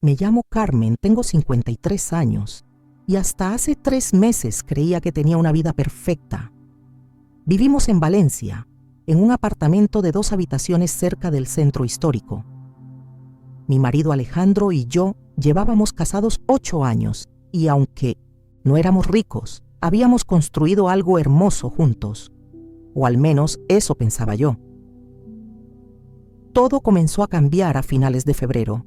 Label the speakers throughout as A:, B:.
A: Me llamo Carmen, tengo 53 años y hasta hace 3 meses creía que tenía una vida perfecta. Vivimos en Valencia, en un apartamento de 2 habitaciones cerca del centro histórico. Mi marido Alejandro y yo llevábamos casados 8 años y aunque no éramos ricos, habíamos construido algo hermoso juntos, o al menos eso pensaba yo. Todo comenzó a cambiar a finales de febrero.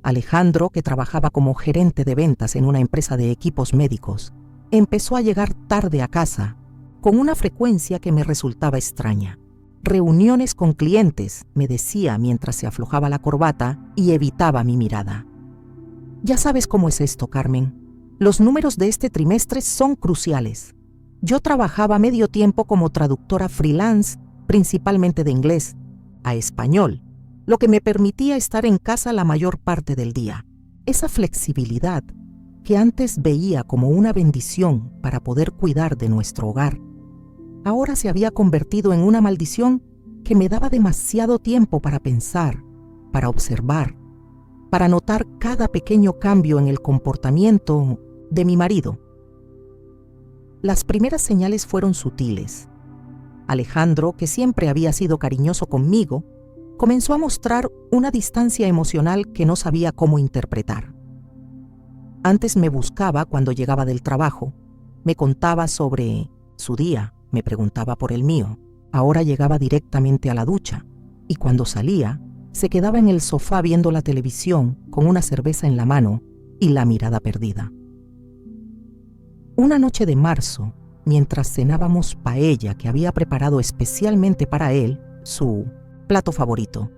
A: Alejandro, que trabajaba como gerente de ventas en una empresa de equipos médicos, empezó a llegar tarde a casa, con una frecuencia que me resultaba extraña. Reuniones con clientes, me decía mientras se aflojaba la corbata y evitaba mi mirada. Ya sabes cómo es esto, Carmen. Los números de este trimestre son cruciales. Yo trabajaba medio tiempo como traductora freelance, principalmente de inglés a español, lo que me permitía estar en casa la mayor parte del día. Esa flexibilidad que antes veía como una bendición para poder cuidar de nuestro hogar, ahora se había convertido en una maldición que me daba demasiado tiempo para pensar, para observar, para notar cada pequeño cambio en el comportamiento de mi marido. Las primeras señales fueron sutiles. Alejandro, que siempre había sido cariñoso conmigo, comenzó a mostrar una distancia emocional que no sabía cómo interpretar. Antes me buscaba cuando llegaba del trabajo, me contaba sobre su día, me preguntaba por el mío. Ahora llegaba directamente a la ducha y cuando salía, se quedaba en el sofá viendo la televisión con una cerveza en la mano y la mirada perdida. Una noche de marzo, mientras cenábamos paella que había preparado especialmente para él, su plato favorito,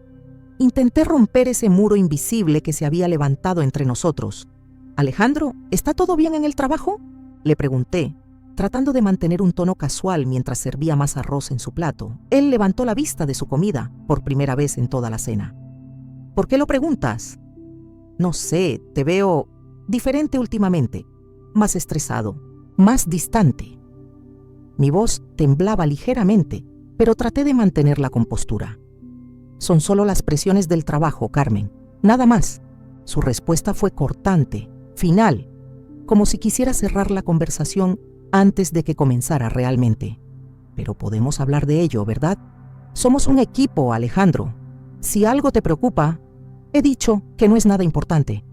A: intenté romper ese muro invisible que se había levantado entre nosotros. «Alejandro, ¿está todo bien en el trabajo?», le pregunté, tratando de mantener un tono casual mientras servía más arroz en su plato. Él levantó la vista de su comida, por primera vez en toda la cena. «¿Por qué lo preguntas?». «No sé, te veo diferente últimamente, más estresado, más distante». Mi voz temblaba ligeramente, pero traté de mantener la compostura. «Son solo las presiones del trabajo, Carmen, nada más». Su respuesta fue cortante, final, como si quisiera cerrar la conversación antes de que comenzara realmente. «Pero podemos hablar de ello, ¿verdad? Somos un equipo, Alejandro. Si algo te preocupa, he dicho que no es nada importante».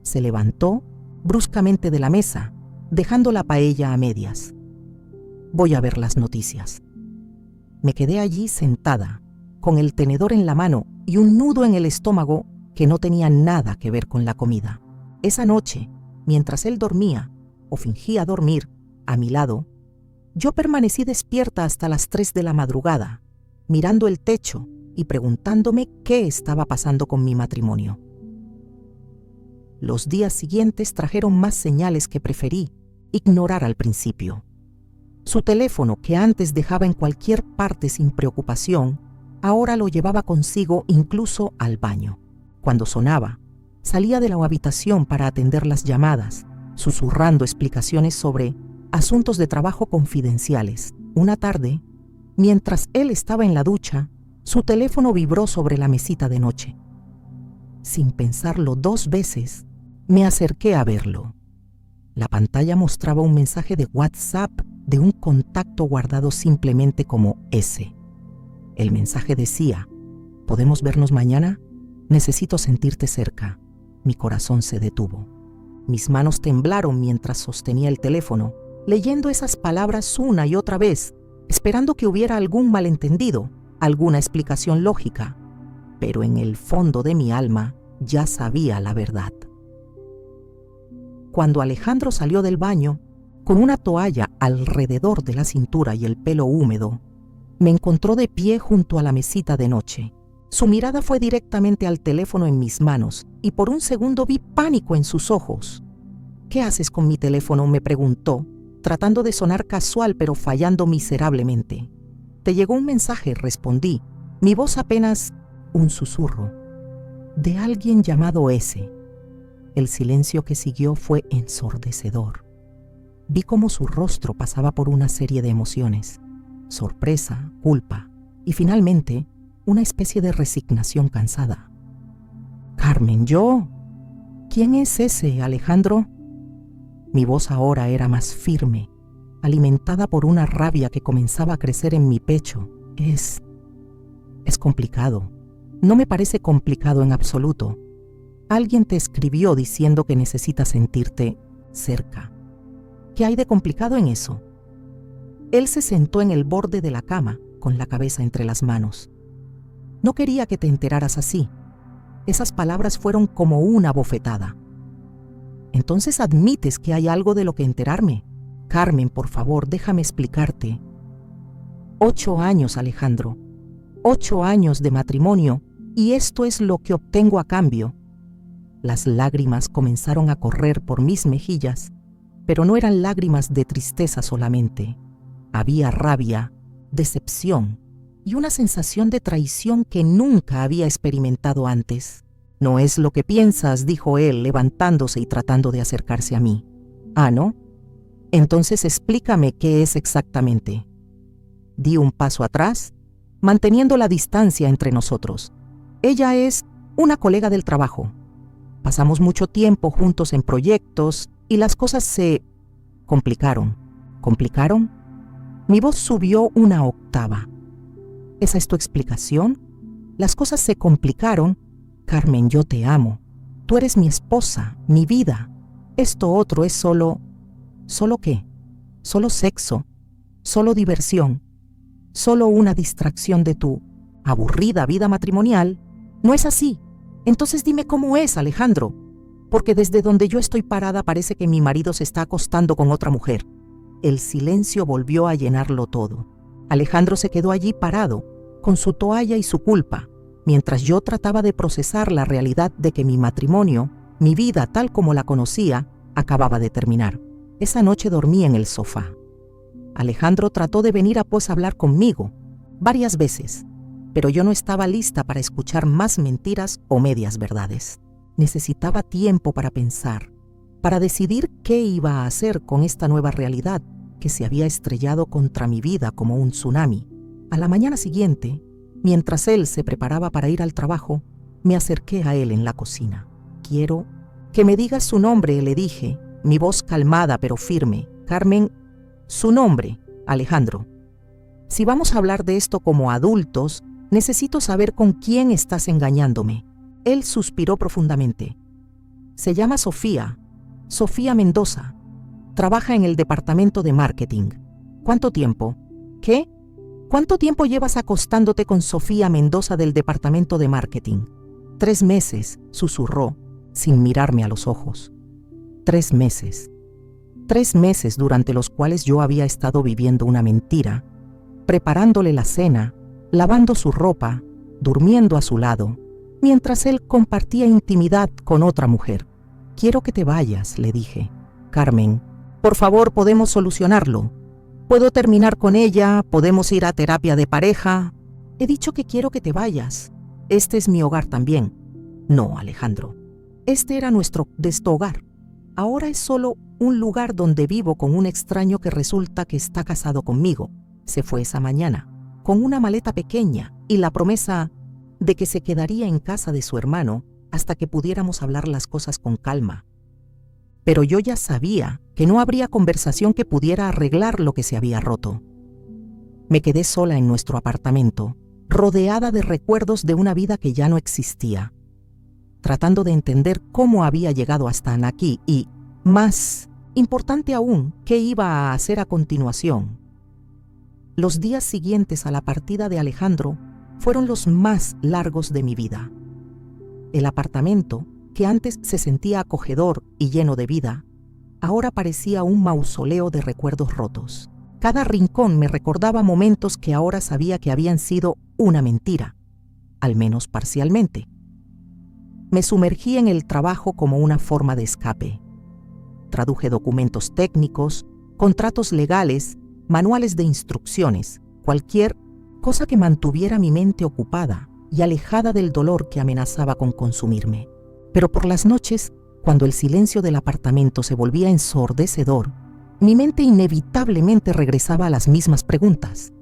A: Se levantó bruscamente de la mesa, dejando la paella a medias. «Voy a ver las noticias». Me quedé allí sentada, con el tenedor en la mano y un nudo en el estómago que no tenía nada que ver con la comida. Esa noche, mientras él dormía, o fingía dormir, a mi lado, yo permanecí despierta hasta las 3 de la madrugada, mirando el techo y preguntándome qué estaba pasando con mi matrimonio. Los días siguientes trajeron más señales que preferí ignorar al principio. Su teléfono, que antes dejaba en cualquier parte sin preocupación, ahora lo llevaba consigo incluso al baño. Cuando sonaba, salía de la habitación para atender las llamadas, susurrando explicaciones sobre asuntos de trabajo confidenciales. Una tarde, mientras él estaba en la ducha, su teléfono vibró sobre la mesita de noche. Sin pensarlo 2 veces, me acerqué a verlo. La pantalla mostraba un mensaje de WhatsApp de un contacto guardado simplemente como S. El mensaje decía: «¿Podemos vernos mañana? Necesito sentirte cerca». Mi corazón se detuvo. Mis manos temblaron mientras sostenía el teléfono, leyendo esas palabras una y otra vez, esperando que hubiera algún malentendido, alguna explicación lógica. Pero en el fondo de mi alma ya sabía la verdad. Cuando Alejandro salió del baño, con una toalla alrededor de la cintura y el pelo húmedo, me encontró de pie junto a la mesita de noche. Su mirada fue directamente al teléfono en mis manos y por un segundo vi pánico en sus ojos. «¿Qué haces con mi teléfono?», me preguntó, tratando de sonar casual pero fallando miserablemente. «Te llegó un mensaje», respondí, mi voz apenas un susurro. «De alguien llamado S». El silencio que siguió fue ensordecedor. Vi cómo su rostro pasaba por una serie de emociones: sorpresa, culpa y finalmente una especie de resignación cansada. «Carmen, yo ¿Quién es ese, Alejandro? Mi voz ahora era más firme, alimentada por una rabia que comenzaba a crecer en mi pecho. Es complicado. No me parece complicado en absoluto. Alguien te escribió diciendo que necesitas sentirte cerca. ¿Qué hay de complicado en eso? Él se sentó en el borde de la cama, con la cabeza entre las manos. No quería que te enteraras así. Esas palabras fueron como una bofetada. Entonces admites que hay algo de lo que enterarme. Carmen, por favor, déjame explicarte. 8 años, Alejandro. 8 años de matrimonio, y esto es lo que obtengo a cambio. Las lágrimas comenzaron a correr por mis mejillas, pero no eran lágrimas de tristeza solamente. Había rabia, decepción y una sensación de traición que nunca había experimentado antes. No es lo que piensas, dijo él, levantándose y tratando de acercarse a mí. ¿Ah, no? Entonces explícame qué es exactamente. Di un paso atrás, manteniendo la distancia entre nosotros. Ella es una colega del trabajo. Pasamos mucho tiempo juntos en proyectos y las cosas se complicaron. ¿Complicaron? Mi voz subió una octava. ¿Esa es tu explicación? Las cosas se complicaron. Carmen, yo te amo. Tú eres mi esposa, mi vida. Esto otro es solo... ¿Solo qué? Solo sexo, solo diversión, solo una distracción de tu aburrida vida matrimonial. No es así. Entonces dime cómo es, Alejandro, porque desde donde yo estoy parada parece que mi marido se está acostando con otra mujer. El silencio volvió a llenarlo todo. Alejandro se quedó allí parado, con su toalla y su culpa, mientras yo trataba de procesar la realidad de que mi matrimonio, mi vida tal como la conocía, acababa de terminar. Esa noche dormí en el sofá. Alejandro trató de venir a hablar conmigo, varias veces, pero yo no estaba lista para escuchar más mentiras o medias verdades. Necesitaba tiempo para pensar, para decidir qué iba a hacer con esta nueva realidad que se había estrellado contra mi vida como un tsunami. A la mañana siguiente, mientras él se preparaba para ir al trabajo, me acerqué a él en la cocina. Quiero que me digas su nombre, le dije, mi voz calmada pero firme. Carmen, su nombre, Alejandro. Si vamos a hablar de esto como adultos, necesito saber con quién estás engañándome. Él suspiró profundamente. Se llama Sofía, Sofía Mendoza. Trabaja en el departamento de marketing. ¿Cuánto tiempo? ¿Qué? ¿Cuánto tiempo llevas acostándote con Sofía Mendoza del departamento de marketing? 3 meses, susurró, sin mirarme a los ojos. 3 meses. 3 meses durante los cuales yo había estado viviendo una mentira, preparándole la cena, lavando su ropa, durmiendo a su lado, mientras él compartía intimidad con otra mujer. Quiero que te vayas, le dije. Carmen, por favor, podemos solucionarlo. Puedo terminar con ella, podemos ir a terapia de pareja. He dicho que quiero que te vayas. Este es mi hogar también. No, Alejandro. Este era nuestro hogar. Ahora es solo un lugar donde vivo con un extraño que resulta que está casado conmigo. Se fue esa mañana, con una maleta pequeña y la promesa de que se quedaría en casa de su hermano hasta que pudiéramos hablar las cosas con calma. Pero yo ya sabía que no habría conversación que pudiera arreglar lo que se había roto. Me quedé sola en nuestro apartamento, rodeada de recuerdos de una vida que ya no existía, tratando de entender cómo había llegado hasta aquí y, más importante aún, qué iba a hacer a continuación. Los días siguientes a la partida de Alejandro fueron los más largos de mi vida. El apartamento, que antes se sentía acogedor y lleno de vida, ahora parecía un mausoleo de recuerdos rotos. Cada rincón me recordaba momentos que ahora sabía que habían sido una mentira, al menos parcialmente. Me sumergí en el trabajo como una forma de escape. Traduje documentos técnicos, contratos legales, manuales de instrucciones, cualquier cosa que mantuviera mi mente ocupada y alejada del dolor que amenazaba con consumirme. Pero por las noches, cuando el silencio del apartamento se volvía ensordecedor, mi mente inevitablemente regresaba a las mismas preguntas.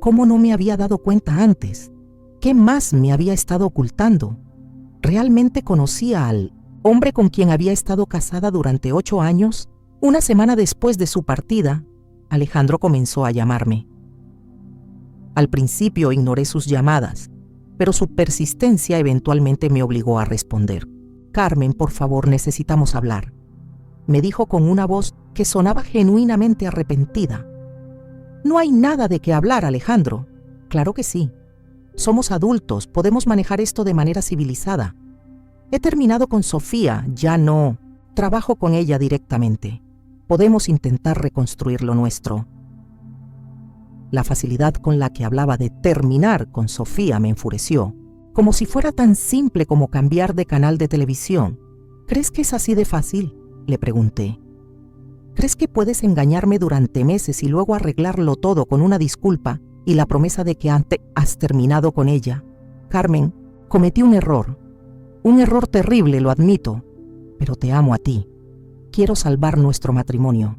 A: ¿Cómo no me había dado cuenta antes? ¿Qué más me había estado ocultando? ¿Realmente conocía al hombre con quien había estado casada durante 8 años, una semana después de su partida, Alejandro comenzó a llamarme. Al principio ignoré sus llamadas, pero su persistencia eventualmente me obligó a responder. «Carmen, por favor, necesitamos hablar», me dijo con una voz que sonaba genuinamente arrepentida. «No hay nada de qué hablar, Alejandro». «Claro que sí. Somos adultos, podemos manejar esto de manera civilizada. He terminado con Sofía, ya no. Trabajo con ella directamente. Podemos intentar reconstruir lo nuestro». La facilidad con la que hablaba de terminar con Sofía me enfureció, como si fuera tan simple como cambiar de canal de televisión. «¿Crees que es así de fácil?», le pregunté. «¿Crees que puedes engañarme durante meses y luego arreglarlo todo con una disculpa y la promesa de que has terminado con ella? Carmen, cometí un error terrible, lo admito, pero te amo a ti. Quiero salvar nuestro matrimonio».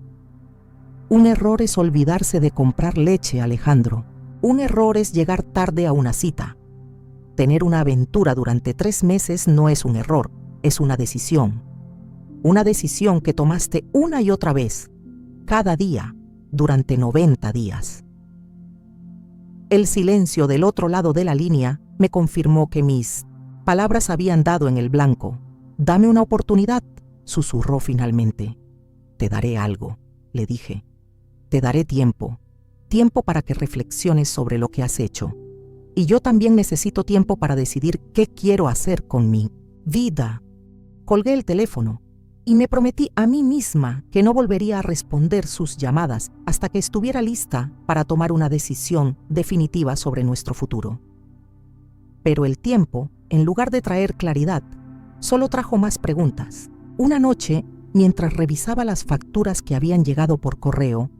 A: Un error es olvidarse de comprar leche, Alejandro. Un error es llegar tarde a una cita. Tener una aventura durante 3 meses no es un error, es una decisión. Una decisión que tomaste una y otra vez, cada día, durante 90 días. El silencio del otro lado de la línea me confirmó que mis palabras habían dado en el blanco. «Dame una oportunidad», susurró finalmente. «Te daré algo», le dije. «Te daré tiempo para que reflexiones sobre lo que has hecho. Y yo también necesito tiempo para decidir qué quiero hacer con mi vida». Colgué el teléfono y me prometí a mí misma que no volvería a responder sus llamadas hasta que estuviera lista para tomar una decisión definitiva sobre nuestro futuro. Pero el tiempo, en lugar de traer claridad, solo trajo más preguntas. Una noche, mientras revisaba las facturas que habían llegado por correo,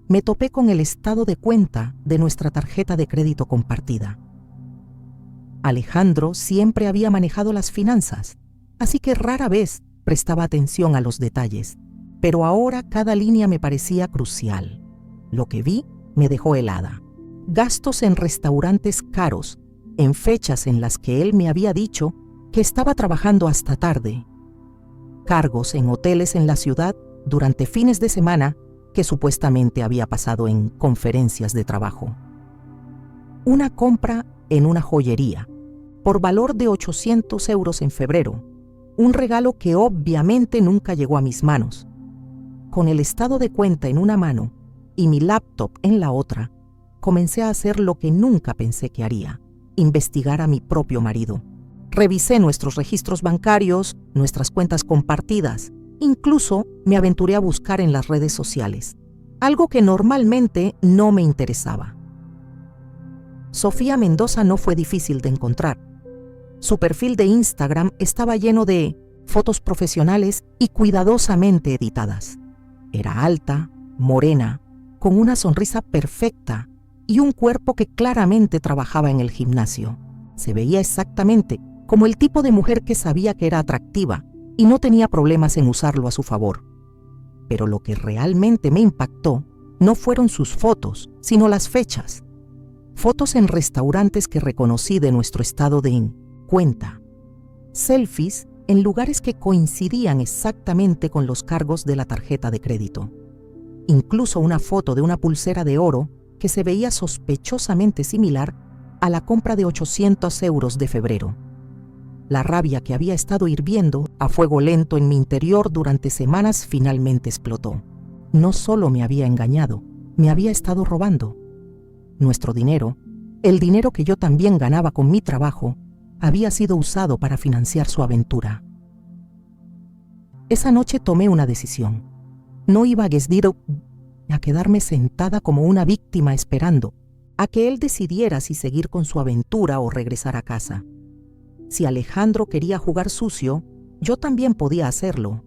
A: me topé con el estado de cuenta de nuestra tarjeta de crédito compartida. Alejandro siempre había manejado las finanzas, así que rara vez prestaba atención a los detalles, pero ahora cada línea me parecía crucial. Lo que vi me dejó helada. Gastos en restaurantes caros, en fechas en las que él me había dicho que estaba trabajando hasta tarde. Cargos en hoteles en la ciudad durante fines de semana que supuestamente había pasado en conferencias de trabajo. Una compra en una joyería, por valor de 800 euros en febrero, un regalo que obviamente nunca llegó a mis manos. Con el estado de cuenta en una mano y mi laptop en la otra, comencé a hacer lo que nunca pensé que haría: investigar a mi propio marido. Revisé nuestros registros bancarios, nuestras cuentas compartidas. Incluso me aventuré a buscar en las redes sociales, algo que normalmente no me interesaba. Sofía Mendoza no fue difícil de encontrar. Su perfil de Instagram estaba lleno de fotos profesionales y cuidadosamente editadas. Era alta, morena, con una sonrisa perfecta y un cuerpo que claramente trabajaba en el gimnasio. Se veía exactamente como el tipo de mujer que sabía que era atractiva y no tenía problemas en usarlo a su favor. Pero lo que realmente me impactó no fueron sus fotos, sino las fechas. Fotos en restaurantes que reconocí de nuestro estado de cuenta. Selfies en lugares que coincidían exactamente con los cargos de la tarjeta de crédito. Incluso una foto de una pulsera de oro que se veía sospechosamente similar a la compra de 800 euros de febrero. La rabia que había estado hirviendo a fuego lento en mi interior durante semanas finalmente explotó. No solo me había engañado, me había estado robando. Nuestro dinero, el dinero que yo también ganaba con mi trabajo, había sido usado para financiar su aventura. Esa noche tomé una decisión. No iba a quedarme sentada como una víctima esperando a que él decidiera si seguir con su aventura o regresar a casa. Si Alejandro quería jugar sucio, yo también podía hacerlo.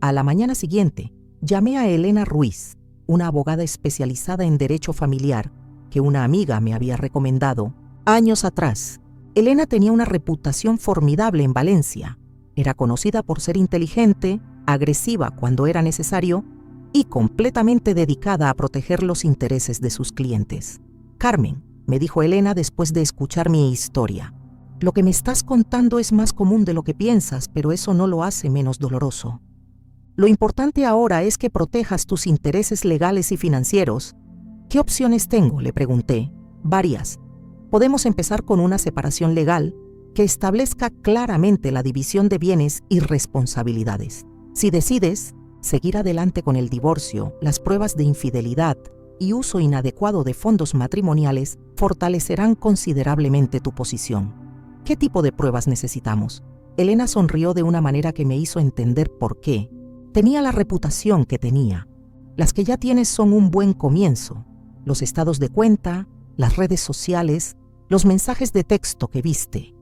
A: A la mañana siguiente, llamé a Elena Ruiz, una abogada especializada en derecho familiar que una amiga me había recomendado años atrás. Elena tenía una reputación formidable en Valencia. Era conocida por ser inteligente, agresiva cuando era necesario y completamente dedicada a proteger los intereses de sus clientes. «Carmen», me dijo Elena después de escuchar mi historia, Lo que me estás contando es más común de lo que piensas, pero eso no lo hace menos doloroso. Lo importante ahora es que protejas tus intereses legales y financieros. ¿Qué opciones tengo?, le pregunté. Varias. Podemos empezar con una separación legal que establezca claramente la división de bienes y responsabilidades. Si decides seguir adelante con el divorcio, las pruebas de infidelidad y uso inadecuado de fondos matrimoniales fortalecerán considerablemente tu posición. ¿Qué tipo de pruebas necesitamos? Elena sonrió de una manera que me hizo entender por qué. Tenía la reputación que tenía. Las que ya tienes son un buen comienzo. Los estados de cuenta, las redes sociales, los mensajes de texto que viste.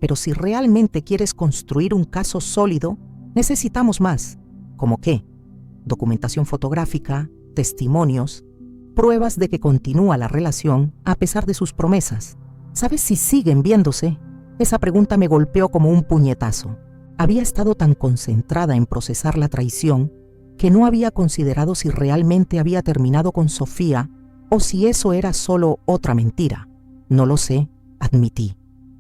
A: Pero si realmente quieres construir un caso sólido, necesitamos más. ¿Cómo qué? Documentación fotográfica, testimonios, pruebas de que continúa la relación a pesar de sus promesas. ¿Sabes si siguen viéndose? Esa pregunta me golpeó como un puñetazo. Había estado tan concentrada en procesar la traición que no había considerado si realmente había terminado con Sofía o si eso era solo otra mentira. No lo sé, admití.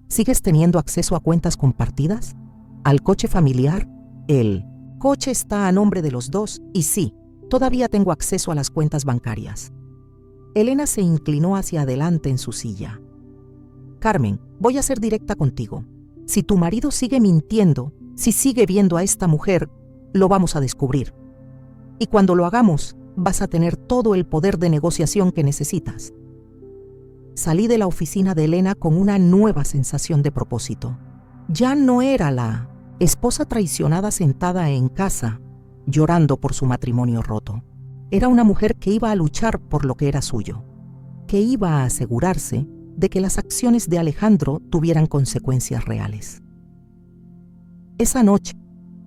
A: ¿Sigues teniendo acceso a cuentas compartidas? ¿Al coche familiar? El coche está a nombre de los dos y sí, todavía tengo acceso a las cuentas bancarias. Elena se inclinó hacia adelante en su silla. Carmen, voy a ser directa contigo. Si tu marido sigue mintiendo, si sigue viendo a esta mujer, lo vamos a descubrir. Y cuando lo hagamos, vas a tener todo el poder de negociación que necesitas. Salí de la oficina de Elena con una nueva sensación de propósito. Ya no era la esposa traicionada sentada en casa, llorando por su matrimonio roto. Era una mujer que iba a luchar por lo que era suyo, que iba a asegurarse de que las acciones de Alejandro tuvieran consecuencias reales. Esa noche,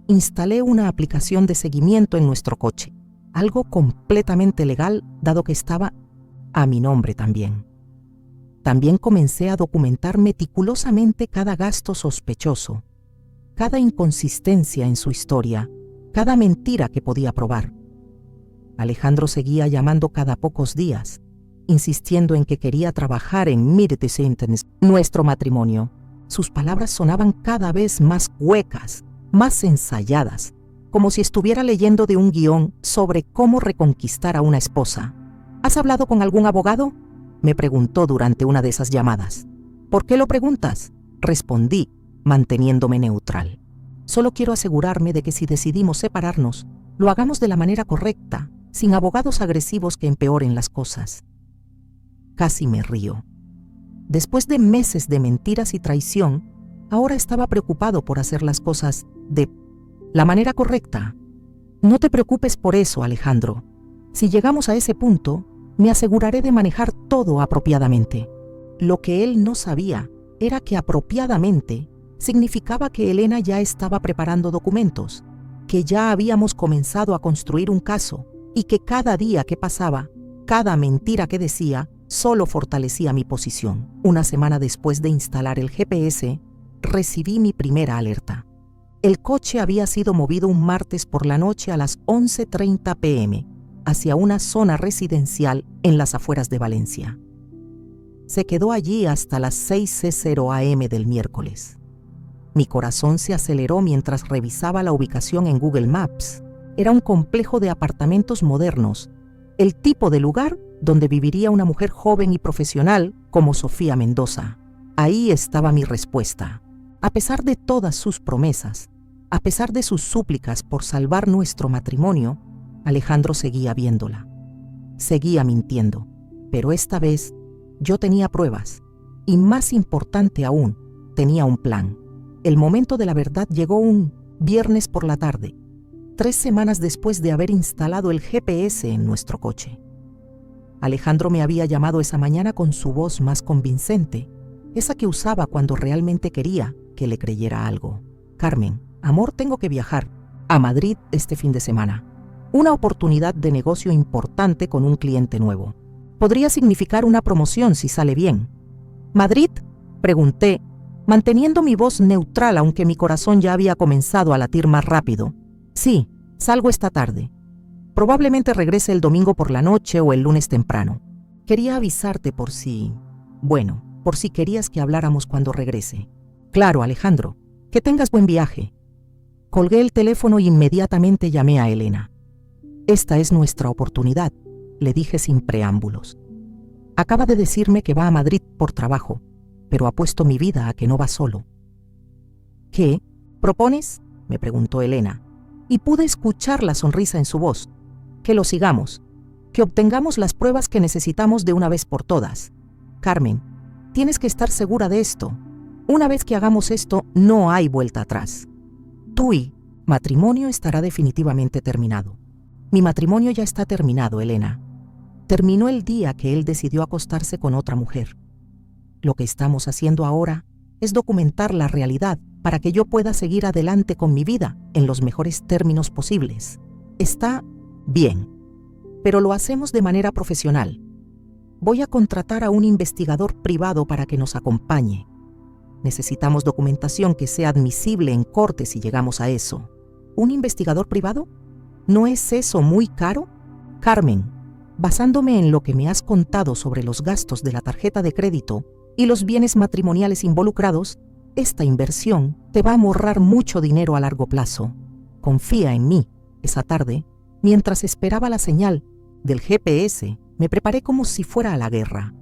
A: instalé una aplicación de seguimiento en nuestro coche, algo completamente legal dado que estaba a mi nombre también. También comencé a documentar meticulosamente cada gasto sospechoso, cada inconsistencia en su historia, cada mentira que podía probar. Alejandro seguía llamando cada pocos días, insistiendo en que quería trabajar en nuestro matrimonio. Sus palabras sonaban cada vez más huecas, más ensayadas, como si estuviera leyendo de un guión sobre cómo reconquistar a una esposa. ¿Has hablado con algún abogado?, me preguntó durante una de esas llamadas. ¿Por qué lo preguntas?, respondí, manteniéndome neutral. Solo quiero asegurarme de que si decidimos separarnos, lo hagamos de la manera correcta, sin abogados agresivos que empeoren las cosas. Casi me río. Después de meses de mentiras y traición, ahora estaba preocupado por hacer las cosas de la manera correcta. No te preocupes por eso, Alejandro. Si llegamos a ese punto, me aseguraré de manejar todo apropiadamente. Lo que él no sabía era que apropiadamente significaba que Elena ya estaba preparando documentos, que ya habíamos comenzado a construir un caso y que cada día que pasaba, cada mentira que decía, solo fortalecía mi posición. Una semana después de instalar el GPS, recibí mi primera alerta. El coche había sido movido un martes por la noche a las 11:30 p.m. hacia una zona residencial en las afueras de Valencia. Se quedó allí hasta las 6:00 a.m. del miércoles. Mi corazón se aceleró mientras revisaba la ubicación en Google Maps. Era un complejo de apartamentos modernos, el tipo de lugar donde viviría una mujer joven y profesional como Sofía Mendoza. Ahí estaba mi respuesta. A pesar de todas sus promesas, a pesar de sus súplicas por salvar nuestro matrimonio, Alejandro seguía viéndola. Seguía mintiendo, pero esta vez yo tenía pruebas y, más importante aún, tenía un plan. El momento de la verdad llegó un viernes por la tarde, 3 semanas después de haber instalado el GPS en nuestro coche. Alejandro me había llamado esa mañana con su voz más convincente, esa que usaba cuando realmente quería que le creyera algo. Carmen, amor, tengo que viajar a Madrid este fin de semana. Una oportunidad de negocio importante con un cliente nuevo. Podría significar una promoción si sale bien. ¿Madrid?, pregunté, manteniendo mi voz neutral aunque mi corazón ya había comenzado a latir más rápido. Sí, salgo esta tarde. Probablemente regrese el domingo por la noche o el lunes temprano. Quería avisarte por si querías que habláramos cuando regrese. Claro, Alejandro. Que tengas buen viaje. Colgué el teléfono e inmediatamente llamé a Elena. Esta es nuestra oportunidad, le dije sin preámbulos. Acaba de decirme que va a Madrid por trabajo, pero ha puesto mi vida a que no va solo. ¿Qué propones?, me preguntó Elena, y pude escuchar la sonrisa en su voz. Que lo sigamos, que obtengamos las pruebas que necesitamos de una vez por todas. Carmen, tienes que estar segura de esto. Una vez que hagamos esto, no hay vuelta atrás. Tu matrimonio estará definitivamente terminado. Mi matrimonio ya está terminado, Elena. Terminó el día que él decidió acostarse con otra mujer. Lo que estamos haciendo ahora es documentar la realidad para que yo pueda seguir adelante con mi vida en los mejores términos posibles. Está bien, pero lo hacemos de manera profesional. Voy a contratar a un investigador privado para que nos acompañe. Necesitamos documentación que sea admisible en corte si llegamos a eso. ¿Un investigador privado? ¿No es eso muy caro? Carmen, basándome en lo que me has contado sobre los gastos de la tarjeta de crédito y los bienes matrimoniales involucrados, esta inversión te va a ahorrar mucho dinero a largo plazo. Confía en mí. Esa tarde, mientras esperaba la señal del GPS, me preparé como si fuera a la guerra.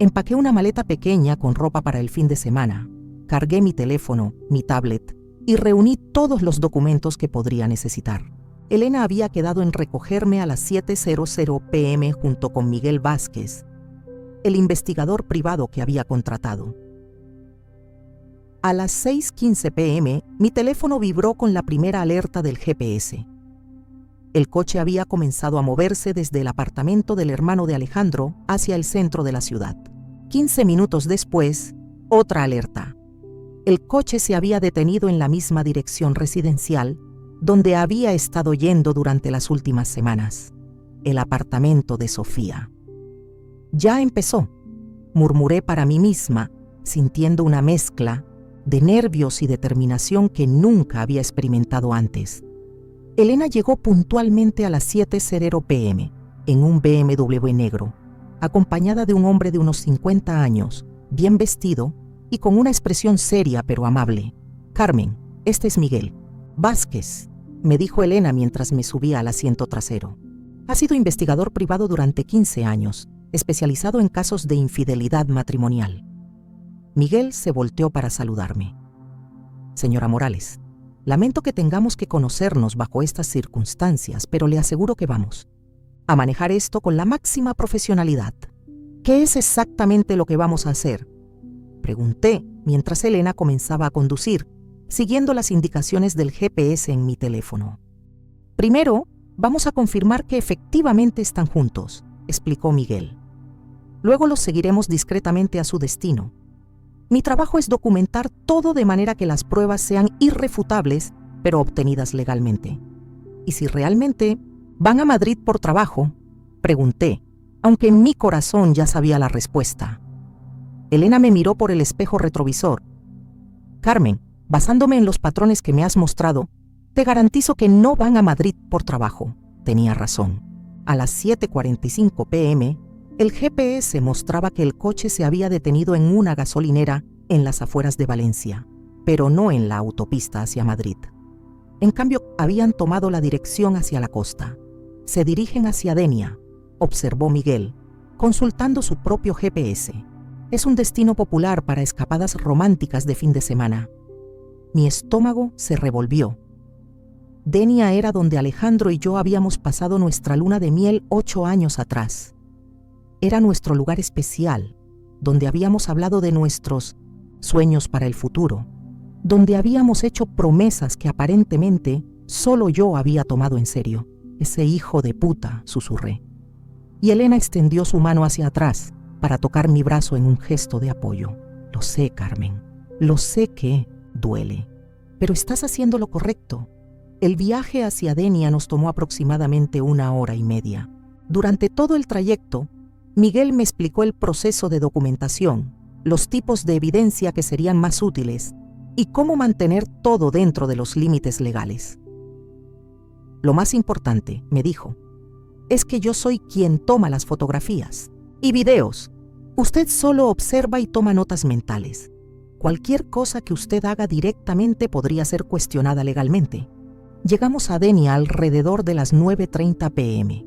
A: Empaqué una maleta pequeña con ropa para el fin de semana, cargué mi teléfono, mi tablet y reuní todos los documentos que podría necesitar. Elena había quedado en recogerme a las 7:00 p.m. junto con Miguel Vázquez, el investigador privado que había contratado. A las 6:15 p.m., mi teléfono vibró con la primera alerta del GPS. El coche había comenzado a moverse desde el apartamento del hermano de Alejandro hacia el centro de la ciudad. 15 minutos después, otra alerta. El coche se había detenido en la misma dirección residencial donde había estado yendo durante las últimas semanas, el apartamento de Sofía. Ya empezó, murmuré para mí misma, sintiendo una mezcla de nervios y determinación que nunca había experimentado antes. Elena llegó puntualmente a las 7:00 p.m. en un BMW negro, acompañada de un hombre de unos 50 años, bien vestido y con una expresión seria pero amable. Carmen, este es Miguel Vázquez, me dijo Elena mientras me subía al asiento trasero. Ha sido investigador privado durante 15 años, especializado en casos de infidelidad matrimonial. Miguel se volteó para saludarme. Señora Morales, lamento que tengamos que conocernos bajo estas circunstancias, pero le aseguro que vamos a manejar esto con la máxima profesionalidad. ¿Qué es exactamente lo que vamos a hacer?, pregunté mientras Elena comenzaba a conducir, siguiendo las indicaciones del GPS en mi teléfono. Primero, vamos a confirmar que efectivamente están juntos, explicó Miguel. Luego los seguiremos discretamente a su destino. Mi trabajo es documentar todo de manera que las pruebas sean irrefutables, pero obtenidas legalmente. ¿Y si realmente van a Madrid por trabajo?, pregunté, aunque en mi corazón ya sabía la respuesta. Elena me miró por el espejo retrovisor. Carmen, basándome en los patrones que me has mostrado, te garantizo que no van a Madrid por trabajo. Tenía razón. A las 7:45 p.m., el GPS mostraba que el coche se había detenido en una gasolinera en las afueras de Valencia, pero no en la autopista hacia Madrid. En cambio, habían tomado la dirección hacia la costa. Se dirigen hacia Denia, observó Miguel, consultando su propio GPS. Es un destino popular para escapadas románticas de fin de semana. Mi estómago se revolvió. Denia era donde Alejandro y yo habíamos pasado nuestra luna de miel 8 años atrás. Era nuestro lugar especial, donde habíamos hablado de nuestros sueños para el futuro, donde habíamos hecho promesas que aparentemente solo yo había tomado en serio. Ese hijo de puta, susurré. Y Elena extendió su mano hacia atrás para tocar mi brazo en un gesto de apoyo. Lo sé, Carmen. Lo sé que duele. Pero estás haciendo lo correcto. El viaje hacia Denia nos tomó aproximadamente 1 hora y media. Durante todo el trayecto, Miguel me explicó el proceso de documentación, los tipos de evidencia que serían más útiles y cómo mantener todo dentro de los límites legales. Lo más importante, me dijo, es que yo soy quien toma las fotografías y videos. Usted solo observa y toma notas mentales. cualquier cosa que usted haga directamente podría ser cuestionada legalmente. Llegamos a Denia alrededor de las 9:30 p.m.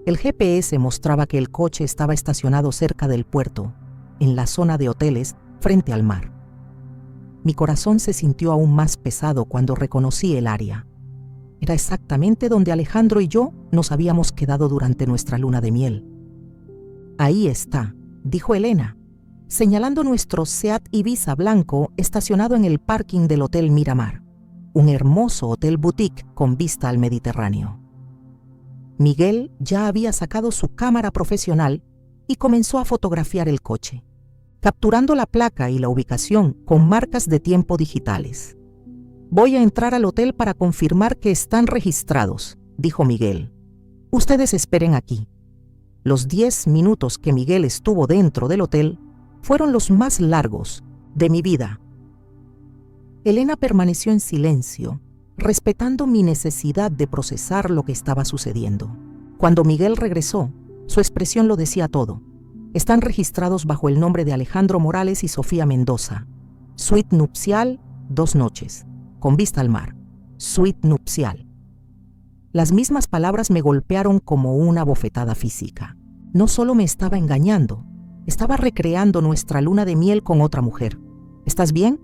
A: El GPS mostraba que el coche estaba estacionado cerca del puerto, en la zona de hoteles frente al mar. Mi corazón se sintió aún más pesado cuando reconocí el área. Era exactamente donde Alejandro y yo nos habíamos quedado durante nuestra luna de miel. Ahí está, dijo Elena, señalando nuestro Seat Ibiza blanco estacionado en el parking del Hotel Miramar, un hermoso hotel boutique con vista al Mediterráneo. Miguel ya había sacado su cámara profesional y comenzó a fotografiar el coche, capturando la placa y la ubicación con marcas de tiempo digitales. «Voy a entrar al hotel para confirmar que están registrados», dijo Miguel. «Ustedes esperen aquí». Los 10 minutos que Miguel estuvo dentro del hotel fueron los más largos de mi vida. Elena permaneció en silencio, respetando mi necesidad de procesar lo que estaba sucediendo. Cuando Miguel regresó, su expresión lo decía todo. Están registrados bajo el nombre de Alejandro Morales y Sofía Mendoza. Suite nupcial, 2 noches, con vista al mar. Suite nupcial. Las mismas palabras me golpearon como una bofetada física. No solo me estaba engañando, estaba recreando nuestra luna de miel con otra mujer. ¿Estás bien?,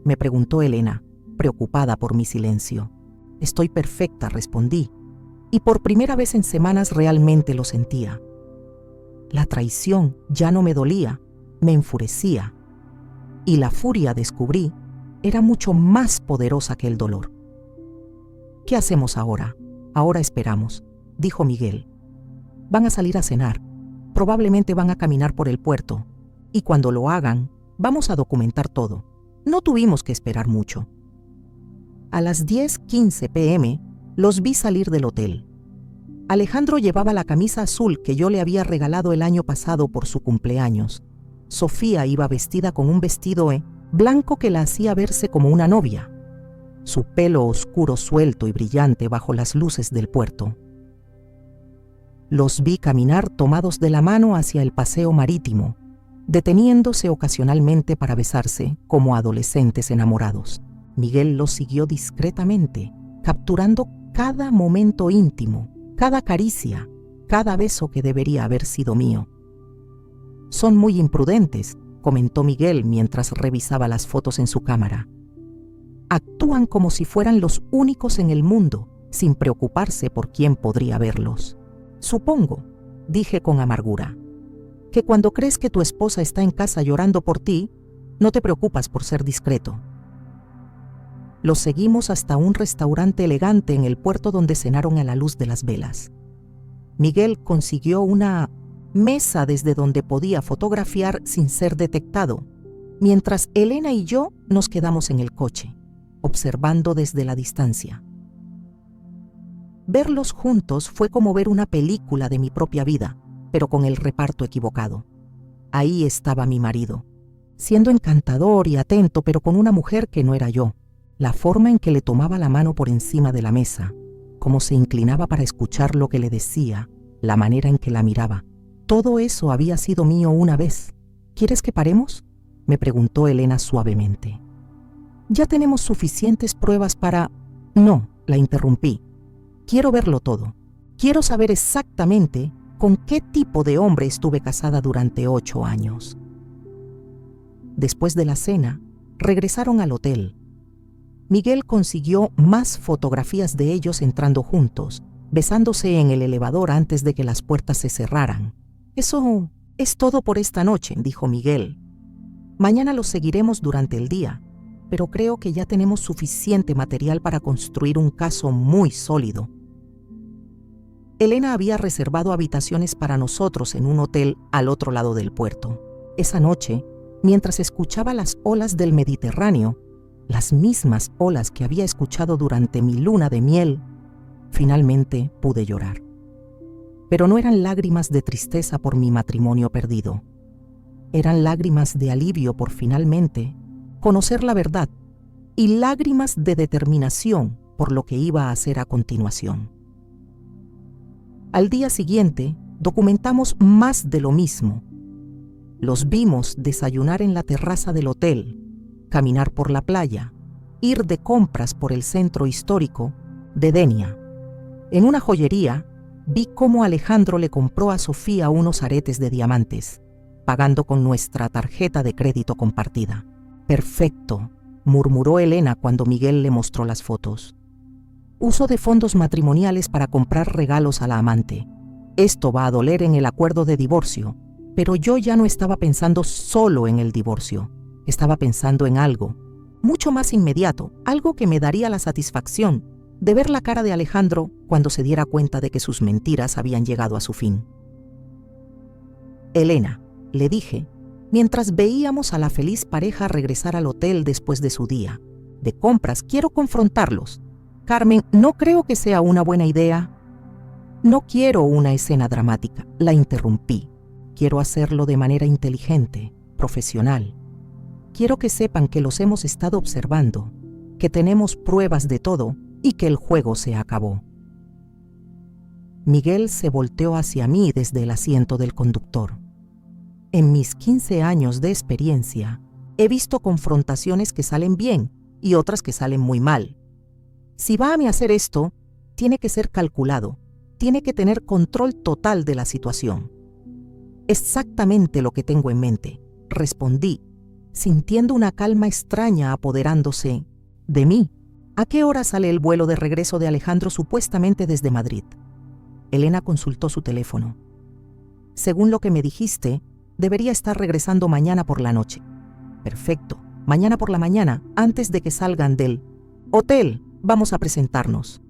A: me preguntó Elena, preocupada por mi silencio. Estoy perfecta, respondí, y por primera vez en semanas realmente lo sentía. La traición ya no me dolía, me enfurecía, y la furia, descubrí, era mucho más poderosa que el dolor. «¿Qué hacemos ahora? Ahora esperamos», dijo Miguel. «Van a salir a cenar, probablemente van a caminar por el puerto, y cuando lo hagan, vamos a documentar todo». No tuvimos que esperar mucho. A las 10:15 p.m. los vi salir del hotel. Alejandro llevaba la camisa azul que yo le había regalado el año pasado por su cumpleaños. Sofía iba vestida con un vestido blanco que la hacía verse como una novia. Su pelo oscuro suelto y brillante bajo las luces del puerto. Los vi caminar tomados de la mano hacia el paseo marítimo, deteniéndose ocasionalmente para besarse como adolescentes enamorados. Miguel los siguió discretamente, capturando cada momento íntimo, cada caricia, cada beso que debería haber sido mío. «Son muy imprudentes», comentó Miguel mientras revisaba las fotos en su cámara. «Actúan como si fueran los únicos en el mundo, sin preocuparse por quién podría verlos. Supongo», dije con amargura, «que cuando crees que tu esposa está en casa llorando por ti, no te preocupas por ser discreto». Los seguimos hasta un restaurante elegante en el puerto donde cenaron a la luz de las velas. Miguel consiguió una mesa desde donde podía fotografiar sin ser detectado, mientras Elena y yo nos quedamos en el coche, observando desde la distancia. Verlos juntos fue como ver una película de mi propia vida, pero con el reparto equivocado. Ahí estaba mi marido, siendo encantador y atento, pero con una mujer que no era yo. La forma en que le tomaba la mano por encima de la mesa, cómo se inclinaba para escuchar lo que le decía, la manera en que la miraba. Todo eso había sido mío una vez. ¿Quieres que paremos?, me preguntó Elena suavemente. «Ya tenemos suficientes pruebas para...» «No», la interrumpí. «Quiero verlo todo. Quiero saber exactamente con qué tipo de hombre estuve casada durante 8 años». Después de la cena, regresaron al hotel. Miguel consiguió más fotografías de ellos entrando juntos, besándose en el elevador antes de que las puertas se cerraran. «Eso es todo por esta noche», dijo Miguel. «Mañana los seguiremos durante el día, pero creo que ya tenemos suficiente material para construir un caso muy sólido». Elena había reservado habitaciones para nosotros en un hotel al otro lado del puerto. Esa noche, mientras escuchaba las olas del Mediterráneo, las mismas olas que había escuchado durante mi luna de miel, finalmente pude llorar. Pero no eran lágrimas de tristeza por mi matrimonio perdido. Eran lágrimas de alivio por finalmente conocer la verdad y lágrimas de determinación por lo que iba a hacer a continuación. Al día siguiente, documentamos más de lo mismo. Los vimos desayunar en la terraza del hotel, caminar por la playa, ir de compras por el centro histórico de Denia. En una joyería, vi cómo Alejandro le compró a Sofía unos aretes de diamantes, pagando con nuestra tarjeta de crédito compartida. «Perfecto», murmuró Elena cuando Miguel le mostró las fotos. «Uso de fondos matrimoniales para comprar regalos a la amante. Esto va a doler en el acuerdo de divorcio». Pero yo ya no estaba pensando solo en el divorcio. Estaba pensando en algo mucho más inmediato, algo que me daría la satisfacción de ver la cara de Alejandro cuando se diera cuenta de que sus mentiras habían llegado a su fin. «Elena», le dije, mientras veíamos a la feliz pareja regresar al hotel después de su día de compras, «quiero confrontarlos. Carmen, no creo que sea una buena idea». «No quiero una escena dramática», la interrumpí. «Quiero hacerlo de manera inteligente, profesional. Quiero que sepan que los hemos estado observando, que tenemos pruebas de todo y que el juego se acabó». Miguel se volteó hacia mí desde el asiento del conductor. En mis 15 años de experiencia, he visto confrontaciones que salen bien y otras que salen muy mal. Si va a hacer esto, tiene que ser calculado, tiene que tener control total de la situación. «Exactamente lo que tengo en mente», respondí, sintiendo una calma extraña apoderándose de mí. «¿A qué hora sale el vuelo de regreso de Alejandro supuestamente desde Madrid?» Elena consultó su teléfono. «Según lo que me dijiste, debería estar regresando mañana por la noche». «Perfecto. Mañana por la mañana, antes de que salgan del hotel, vamos a presentarnos».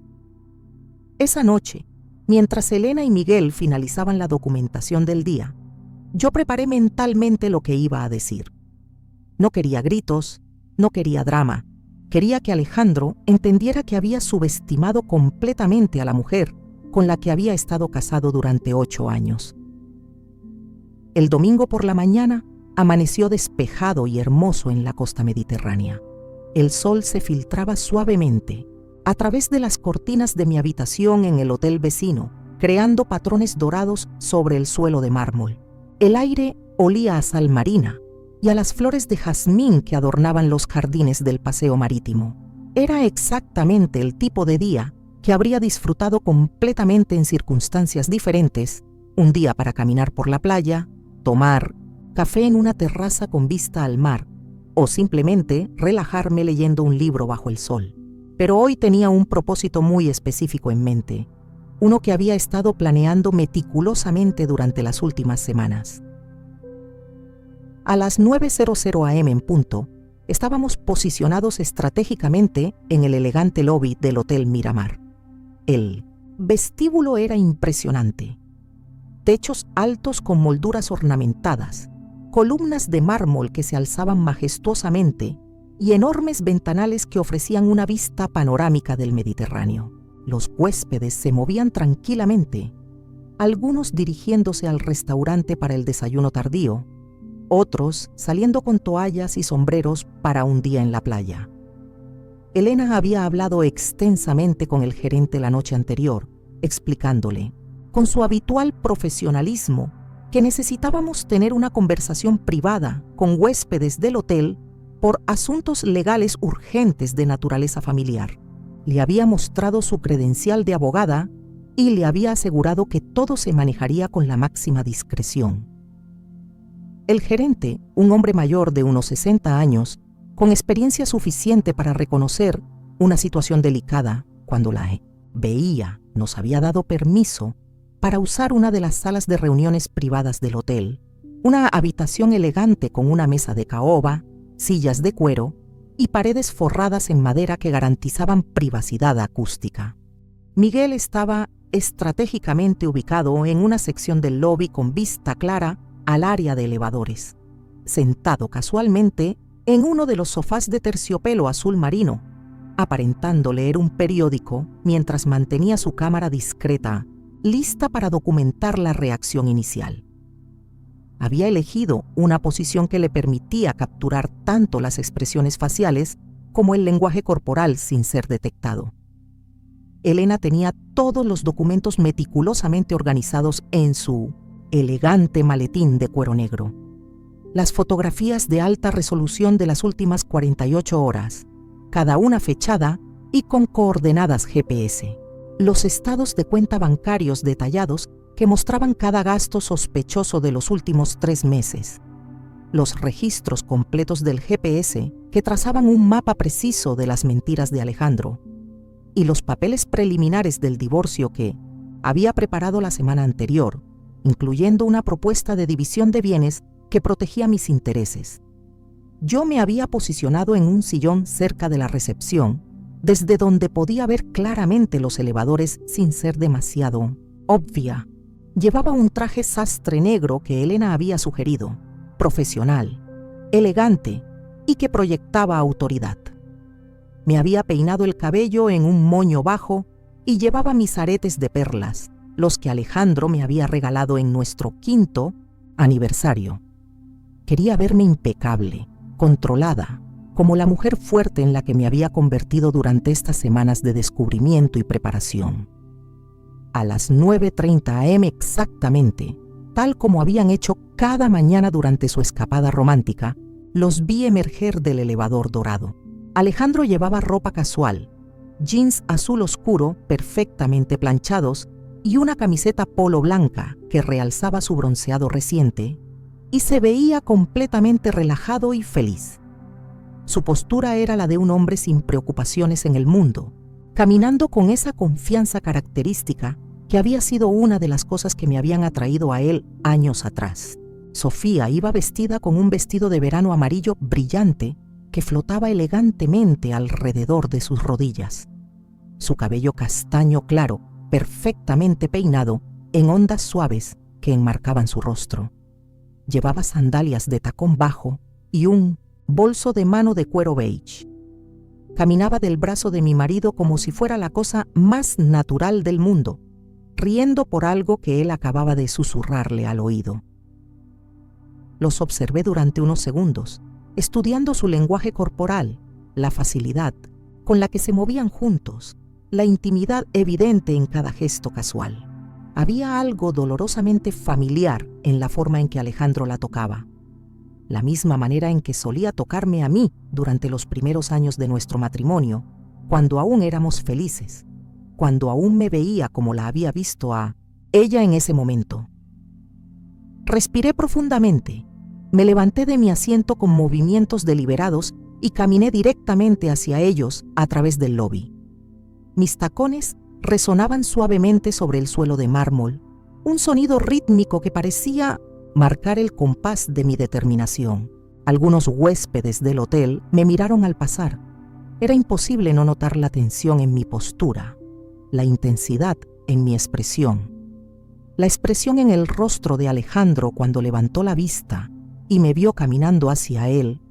A: Esa noche, mientras Elena y Miguel finalizaban la documentación del día, yo preparé mentalmente lo que iba a decir. No quería gritos, no quería drama. Quería que Alejandro entendiera que había subestimado completamente a la mujer con la que había estado casado durante 8 años. El domingo por la mañana amaneció despejado y hermoso en la costa mediterránea. El sol se filtraba suavemente a través de las cortinas de mi habitación en el hotel vecino, creando patrones dorados sobre el suelo de mármol. El aire olía a sal marina y a las flores de jazmín que adornaban los jardines del paseo marítimo. Era exactamente el tipo de día que habría disfrutado completamente en circunstancias diferentes, un día para caminar por la playa, tomar café en una terraza con vista al mar o simplemente relajarme leyendo un libro bajo el sol. Pero hoy tenía un propósito muy específico en mente, uno que había estado planeando meticulosamente durante las últimas semanas. A las 9:00 a.m. en punto, estábamos posicionados estratégicamente en el elegante lobby del Hotel Miramar. El vestíbulo era impresionante. Techos altos con molduras ornamentadas, columnas de mármol que se alzaban majestuosamente y enormes ventanales que ofrecían una vista panorámica del Mediterráneo. Los huéspedes se movían tranquilamente, algunos dirigiéndose al restaurante para el desayuno tardío, otros saliendo con toallas y sombreros para un día en la playa. Elena había hablado extensamente con el gerente la noche anterior, explicándole, con su habitual profesionalismo, que necesitábamos tener una conversación privada con huéspedes del hotel por asuntos legales urgentes de naturaleza familiar. Le había mostrado su credencial de abogada y le había asegurado que todo se manejaría con la máxima discreción. El gerente, un hombre mayor de unos 60 años, con experiencia suficiente para reconocer una situación delicada cuando la veía, nos había dado permiso para usar una de las salas de reuniones privadas del hotel, una habitación elegante con una mesa de caoba, sillas de cuero y paredes forradas en madera que garantizaban privacidad acústica. Miguel estaba estratégicamente ubicado en una sección del lobby con vista clara al área de elevadores, sentado casualmente en uno de los sofás de terciopelo azul marino, aparentando leer un periódico mientras mantenía su cámara discreta, lista para documentar la reacción inicial. Había elegido una posición que le permitía capturar tanto las expresiones faciales como el lenguaje corporal sin ser detectado. Elena tenía todos los documentos meticulosamente organizados en su elegante maletín de cuero negro. las fotografías de alta resolución de las últimas 48 horas, cada una fechada y con coordenadas GPS, los estados de cuenta bancarios detallados que mostraban cada gasto sospechoso de los últimos 3 meses, los registros completos del GPS que trazaban un mapa preciso de las mentiras de Alejandro, y los papeles preliminares del divorcio que había preparado la semana anterior, incluyendo una propuesta de división de bienes que protegía mis intereses. Yo me había posicionado en un sillón cerca de la recepción, desde donde podía ver claramente los elevadores sin ser demasiado obvia. Llevaba un traje sastre negro que Elena había sugerido, profesional, elegante y que proyectaba autoridad. Me había peinado el cabello en un moño bajo y llevaba mis aretes de perlas, los que Alejandro me había regalado en nuestro 5º aniversario. Quería verme impecable, controlada, como la mujer fuerte en la que me había convertido durante estas semanas de descubrimiento y preparación. A las 9:30 am exactamente, tal como habían hecho cada mañana durante su escapada romántica, los vi emerger del elevador dorado. Alejandro llevaba ropa casual, jeans azul oscuro perfectamente planchados y una camiseta polo blanca que realzaba su bronceado reciente, y se veía completamente relajado y feliz. Su postura era la de un hombre sin preocupaciones en el mundo, caminando con esa confianza característica que había sido una de las cosas que me habían atraído a él años atrás. Sofía iba vestida con un vestido de verano amarillo brillante que flotaba elegantemente alrededor de sus rodillas. Su cabello castaño claro, perfectamente peinado, en ondas suaves que enmarcaban su rostro. Llevaba sandalias de tacón bajo y un bolso de mano de cuero beige. Caminaba del brazo de mi marido como si fuera la cosa más natural del mundo, riendo por algo que él acababa de susurrarle al oído. Los observé durante unos segundos, estudiando su lenguaje corporal, la facilidad con la que se movían juntos, la intimidad evidente en cada gesto casual. Había algo dolorosamente familiar en la forma en que Alejandro la tocaba, la misma manera en que solía tocarme a mí durante los primeros años de nuestro matrimonio, cuando aún éramos felices, cuando aún me veía como la había visto a ella en ese momento. Respiré profundamente, me levanté de mi asiento con movimientos deliberados y caminé directamente hacia ellos a través del lobby. Mis tacones resonaban suavemente sobre el suelo de mármol, un sonido rítmico que parecía marcar el compás de mi determinación. Algunos huéspedes del hotel me miraron al pasar. Era imposible no notar la tensión en mi postura, la intensidad en mi expresión. La expresión en el rostro de Alejandro cuando levantó la vista y me vio caminando hacia él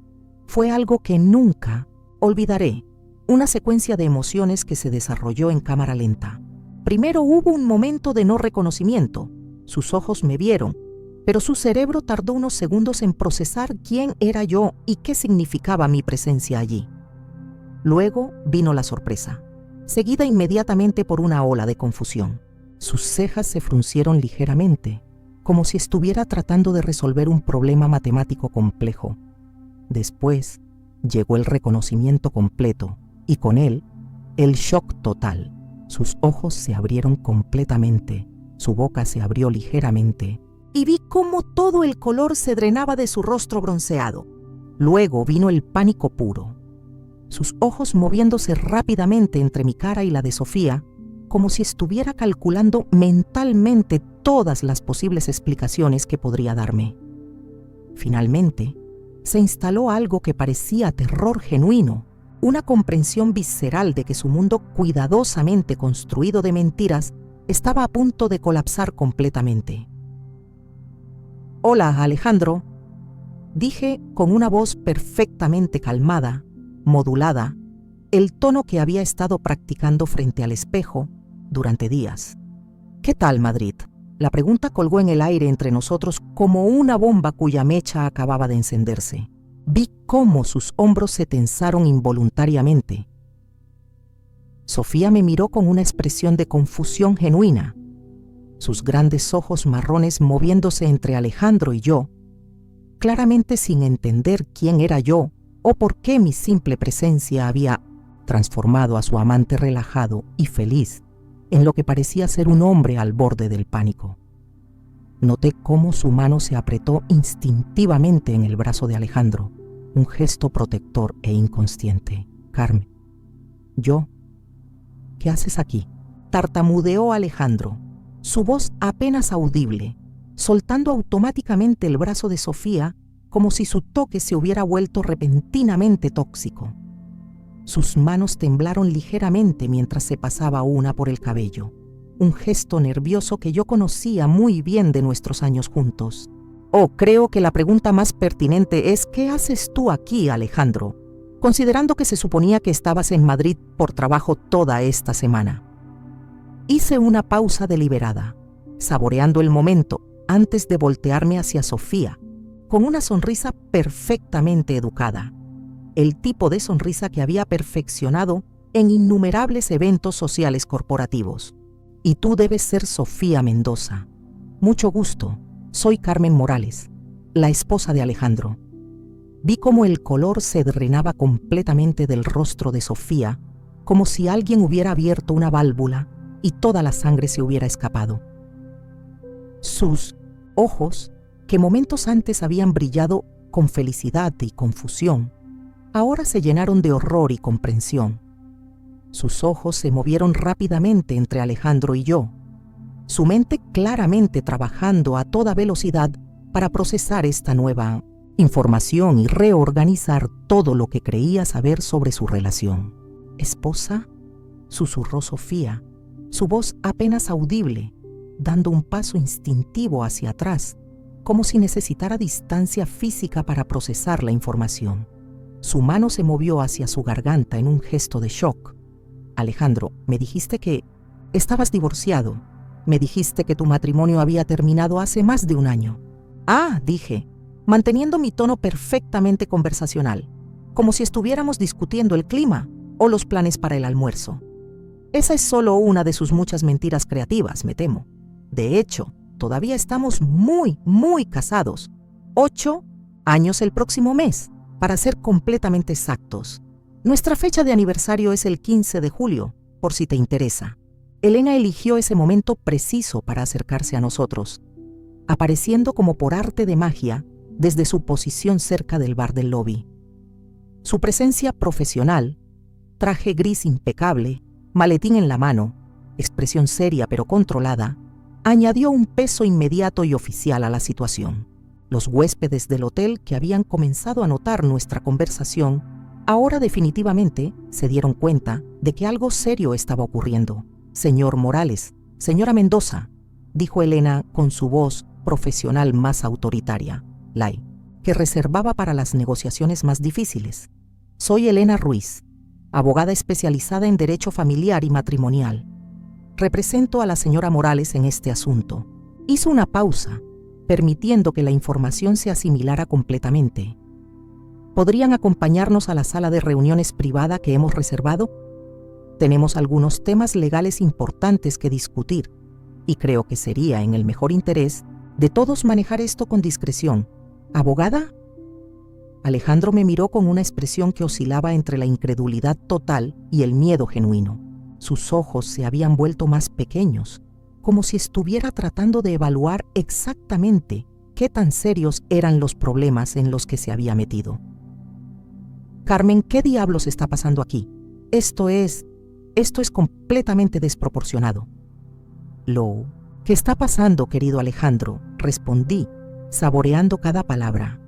A: fue algo que nunca olvidaré. Una secuencia de emociones que se desarrolló en cámara lenta. Primero hubo un momento de no reconocimiento. Sus ojos me vieron, pero su cerebro tardó unos segundos en procesar quién era yo y qué significaba mi presencia allí. Luego vino la sorpresa, seguida inmediatamente por una ola de confusión. Sus cejas se fruncieron ligeramente, como si estuviera tratando de resolver un problema matemático complejo. Después llegó el reconocimiento completo, y con él, el shock total. Sus ojos se abrieron completamente, su boca se abrió ligeramente, y vi cómo todo el color se drenaba de su rostro bronceado. Luego vino el pánico puro. Sus ojos moviéndose rápidamente entre mi cara y la de Sofía, como si estuviera calculando mentalmente todas las posibles explicaciones que podría darme. Finalmente, se instaló algo que parecía terror genuino, una comprensión visceral de que su mundo cuidadosamente construido de mentiras estaba a punto de colapsar completamente. «Hola, Alejandro», dije con una voz perfectamente calmada, modulada, el tono que había estado practicando frente al espejo durante días. «¿Qué tal, Madrid?». La pregunta colgó en el aire entre nosotros como una bomba cuya mecha acababa de encenderse. Vi cómo sus hombros se tensaron involuntariamente. Sofía me miró con una expresión de confusión genuina, sus grandes ojos marrones moviéndose entre Alejandro y yo, claramente sin entender quién era yo o por qué mi simple presencia había transformado a su amante relajado y feliz en lo que parecía ser un hombre al borde del pánico. Noté cómo su mano se apretó instintivamente en el brazo de Alejandro, un gesto protector e inconsciente. Carmen, ¿qué haces aquí?, tartamudeó Alejandro, su voz apenas audible, soltando automáticamente el brazo de Sofía como si su toque se hubiera vuelto repentinamente tóxico. Sus manos temblaron ligeramente mientras se pasaba una por el cabello, un gesto nervioso que yo conocía muy bien de nuestros años juntos. Oh, creo que la pregunta más pertinente es ¿qué haces tú aquí, Alejandro?, considerando que se suponía que estabas en Madrid por trabajo toda esta semana. Hice una pausa deliberada, saboreando el momento antes de voltearme hacia Sofía, con una sonrisa perfectamente educada, el tipo de sonrisa que había perfeccionado en innumerables eventos sociales corporativos. Y tú debes ser Sofía Mendoza. Mucho gusto, soy Carmen Morales, la esposa de Alejandro. Vi cómo el color se drenaba completamente del rostro de Sofía, como si alguien hubiera abierto una válvula y toda la sangre se hubiera escapado. Sus ojos, que momentos antes habían brillado con felicidad y confusión, ahora se llenaron de horror y comprensión. Sus ojos se movieron rápidamente entre Alejandro y yo, su mente claramente trabajando a toda velocidad para procesar esta nueva información y reorganizar todo lo que creía saber sobre su relación. ¿Esposa?, susurró Sofía, su voz apenas audible, dando un paso instintivo hacia atrás, como si necesitara distancia física para procesar la información. Su mano se movió hacia su garganta en un gesto de shock. Alejandro, me dijiste que estabas divorciado. Me dijiste que tu matrimonio había terminado hace más de un año. Ah, dije, manteniendo mi tono perfectamente conversacional, como si estuviéramos discutiendo el clima o los planes para el almuerzo. Esa es solo una de sus muchas mentiras creativas, me temo. De hecho, todavía estamos muy casados. 8 años el próximo mes, para ser completamente exactos. Nuestra fecha de aniversario es el 15 de julio, por si te interesa. Elena eligió ese momento preciso para acercarse a nosotros, apareciendo como por arte de magia desde su posición cerca del bar del lobby. Su presencia profesional, traje gris impecable, maletín en la mano, expresión seria pero controlada, añadió un peso inmediato y oficial a la situación. Los huéspedes del hotel que habían comenzado a notar nuestra conversación, ahora definitivamente se dieron cuenta de que algo serio estaba ocurriendo. Señor Morales, señora Mendoza, dijo Elena con su voz profesional más autoritaria, que reservaba para las negociaciones más difíciles. Soy Elena Ruiz, abogada especializada en derecho familiar y matrimonial. Represento a la señora Morales en este asunto. Hizo una pausa, permitiendo que la información se asimilara completamente. ¿Podrían acompañarnos a la sala de reuniones privada que hemos reservado? Tenemos algunos temas legales importantes que discutir y creo que sería en el mejor interés de todos manejar esto con discreción. ¿Abogada? Alejandro me miró con una expresión que oscilaba entre la incredulidad total y el miedo genuino. Sus ojos se habían vuelto más pequeños, como si estuviera tratando de evaluar exactamente qué tan serios eran los problemas en los que se había metido. Carmen, ¿qué diablos está pasando aquí? Esto es completamente desproporcionado. ¿Qué está pasando, querido Alejandro?, respondí, saboreando cada palabra.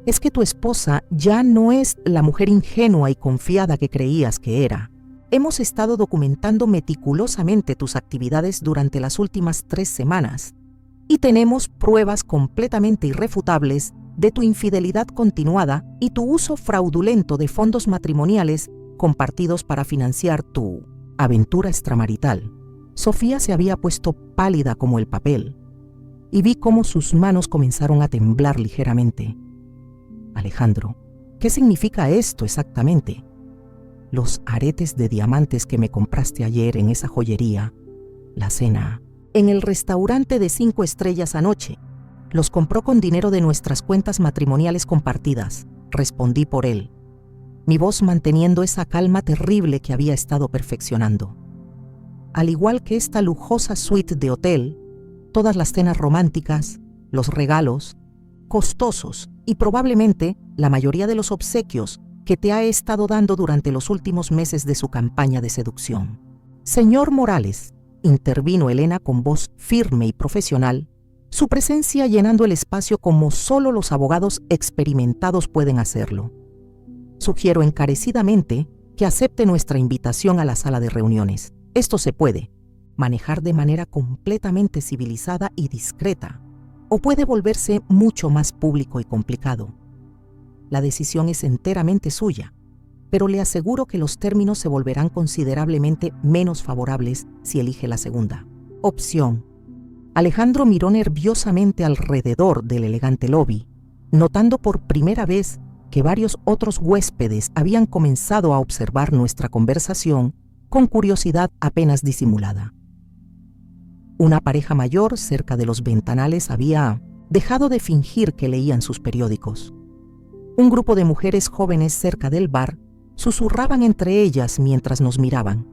A: Es que tu esposa ya no es la mujer ingenua y confiada que creías que era. Hemos estado documentando meticulosamente tus actividades durante las últimas 3 semanas y tenemos pruebas completamente irrefutables de tu infidelidad continuada y tu uso fraudulento de fondos matrimoniales compartidos para financiar tu aventura extramarital. Sofía se había puesto pálida como el papel y vi cómo sus manos comenzaron a temblar ligeramente. Alejandro, ¿qué significa esto exactamente? Los aretes de diamantes que me compraste ayer en esa joyería, la cena, en el restaurante de 5 estrellas anoche, Los compró con dinero de nuestras cuentas matrimoniales compartidas, respondí por él, mi voz manteniendo esa calma terrible que había estado perfeccionando. Al igual que esta lujosa suite de hotel, todas las cenas románticas, los regalos, costosos y probablemente la mayoría de los obsequios que te ha estado dando durante los últimos meses de su campaña de seducción. Señor Morales, intervino Elena con voz firme y profesional, su presencia llenando el espacio como solo los abogados experimentados pueden hacerlo. Sugiero encarecidamente que acepte nuestra invitación a la sala de reuniones. Esto se puede manejar de manera completamente civilizada y discreta, o puede volverse mucho más público y complicado. La decisión es enteramente suya, pero le aseguro que los términos se volverán considerablemente menos favorables si elige la segunda opción. Alejandro miró nerviosamente alrededor del elegante lobby, notando por primera vez que varios otros huéspedes habían comenzado a observar nuestra conversación con curiosidad apenas disimulada. Una pareja mayor cerca de los ventanales había dejado de fingir que leían sus periódicos. Un grupo de mujeres jóvenes cerca del bar susurraban entre ellas mientras nos miraban.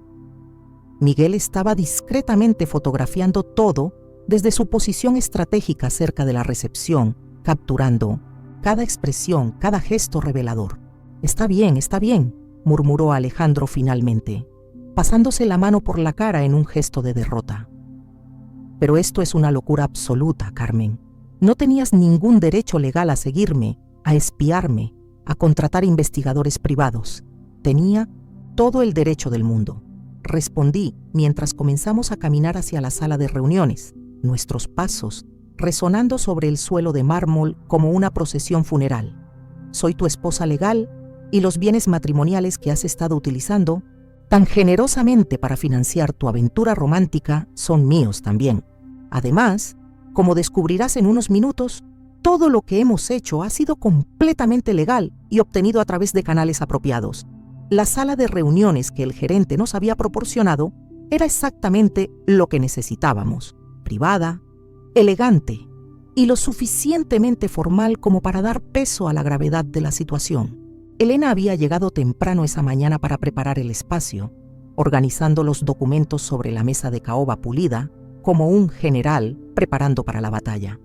A: Miguel estaba discretamente fotografiando todo desde su posición estratégica cerca de la recepción, capturando cada expresión, cada gesto revelador. Está bien, murmuró Alejandro finalmente, pasándose la mano por la cara en un gesto de derrota. Pero esto es una locura absoluta, Carmen. No tenías ningún derecho legal a seguirme, a espiarme, a contratar investigadores privados. Tenía todo el derecho del mundo. Respondí mientras comenzamos a caminar hacia la sala de reuniones, nuestros pasos resonando sobre el suelo de mármol como una procesión funeral. Soy tu esposa legal y los bienes matrimoniales que has estado utilizando tan generosamente para financiar tu aventura romántica son míos también. Además, como descubrirás en unos minutos, todo lo que hemos hecho ha sido completamente legal y obtenido a través de canales apropiados. La sala de reuniones que el gerente nos había proporcionado era exactamente lo que necesitábamos: privada, elegante y lo suficientemente formal como para dar peso a la gravedad de la situación. Elena había llegado temprano esa mañana para preparar el espacio, organizando los documentos sobre la mesa de caoba pulida, como un general preparando para la batalla.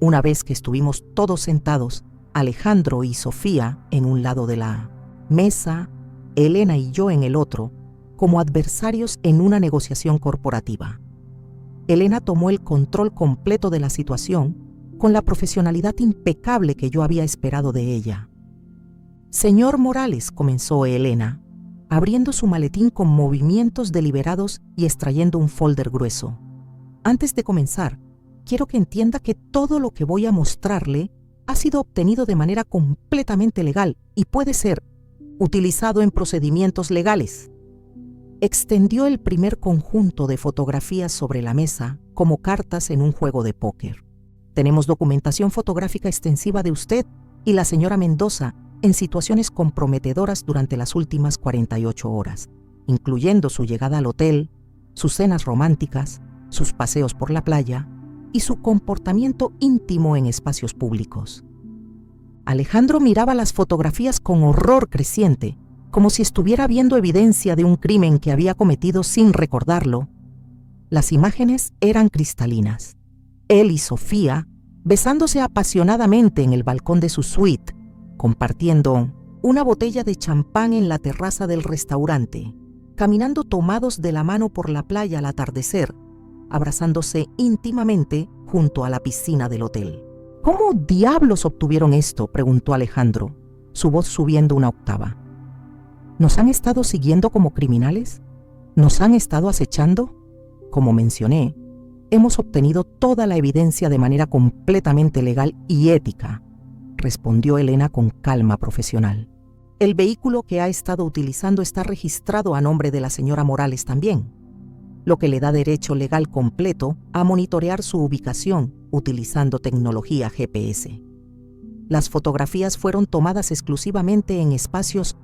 A: Una vez que estuvimos todos sentados, Alejandro y Sofía en un lado de la mesa, Elena y yo en el otro, como adversarios en una negociación corporativa. Elena tomó el control completo de la situación con la profesionalidad impecable que yo había esperado de ella. Señor Morales, comenzó Elena, abriendo su maletín con movimientos deliberados y extrayendo un folder grueso. Antes de comenzar, quiero que entienda que todo lo que voy a mostrarle ha sido obtenido de manera completamente legal y puede ser utilizado en procedimientos legales. Extendió el primer conjunto de fotografías sobre la mesa como cartas en un juego de póker. Tenemos documentación fotográfica extensiva de usted y la señora Mendoza en situaciones comprometedoras durante las últimas 48 horas, incluyendo su llegada al hotel, sus cenas románticas, sus paseos por la playa y su comportamiento íntimo en espacios públicos. Alejandro miraba las fotografías con horror creciente, como si estuviera viendo evidencia de un crimen que había cometido sin recordarlo. Las imágenes eran cristalinas. Él y Sofía besándose apasionadamente en el balcón de su suite, compartiendo una botella de champán en la terraza del restaurante, caminando tomados de la mano por la playa al atardecer, abrazándose íntimamente junto a la piscina del hotel. ¿Cómo diablos obtuvieron esto?, preguntó Alejandro, su voz subiendo una octava. ¿Nos han estado siguiendo como criminales? ¿Nos han estado acechando? Como mencioné, hemos obtenido toda la evidencia de manera completamente legal y ética, respondió Elena con calma profesional. El vehículo que ha estado utilizando está registrado a nombre de la señora Morales también, lo que le da derecho legal completo a monitorear su ubicación utilizando tecnología GPS. Las fotografías fueron tomadas exclusivamente en espacios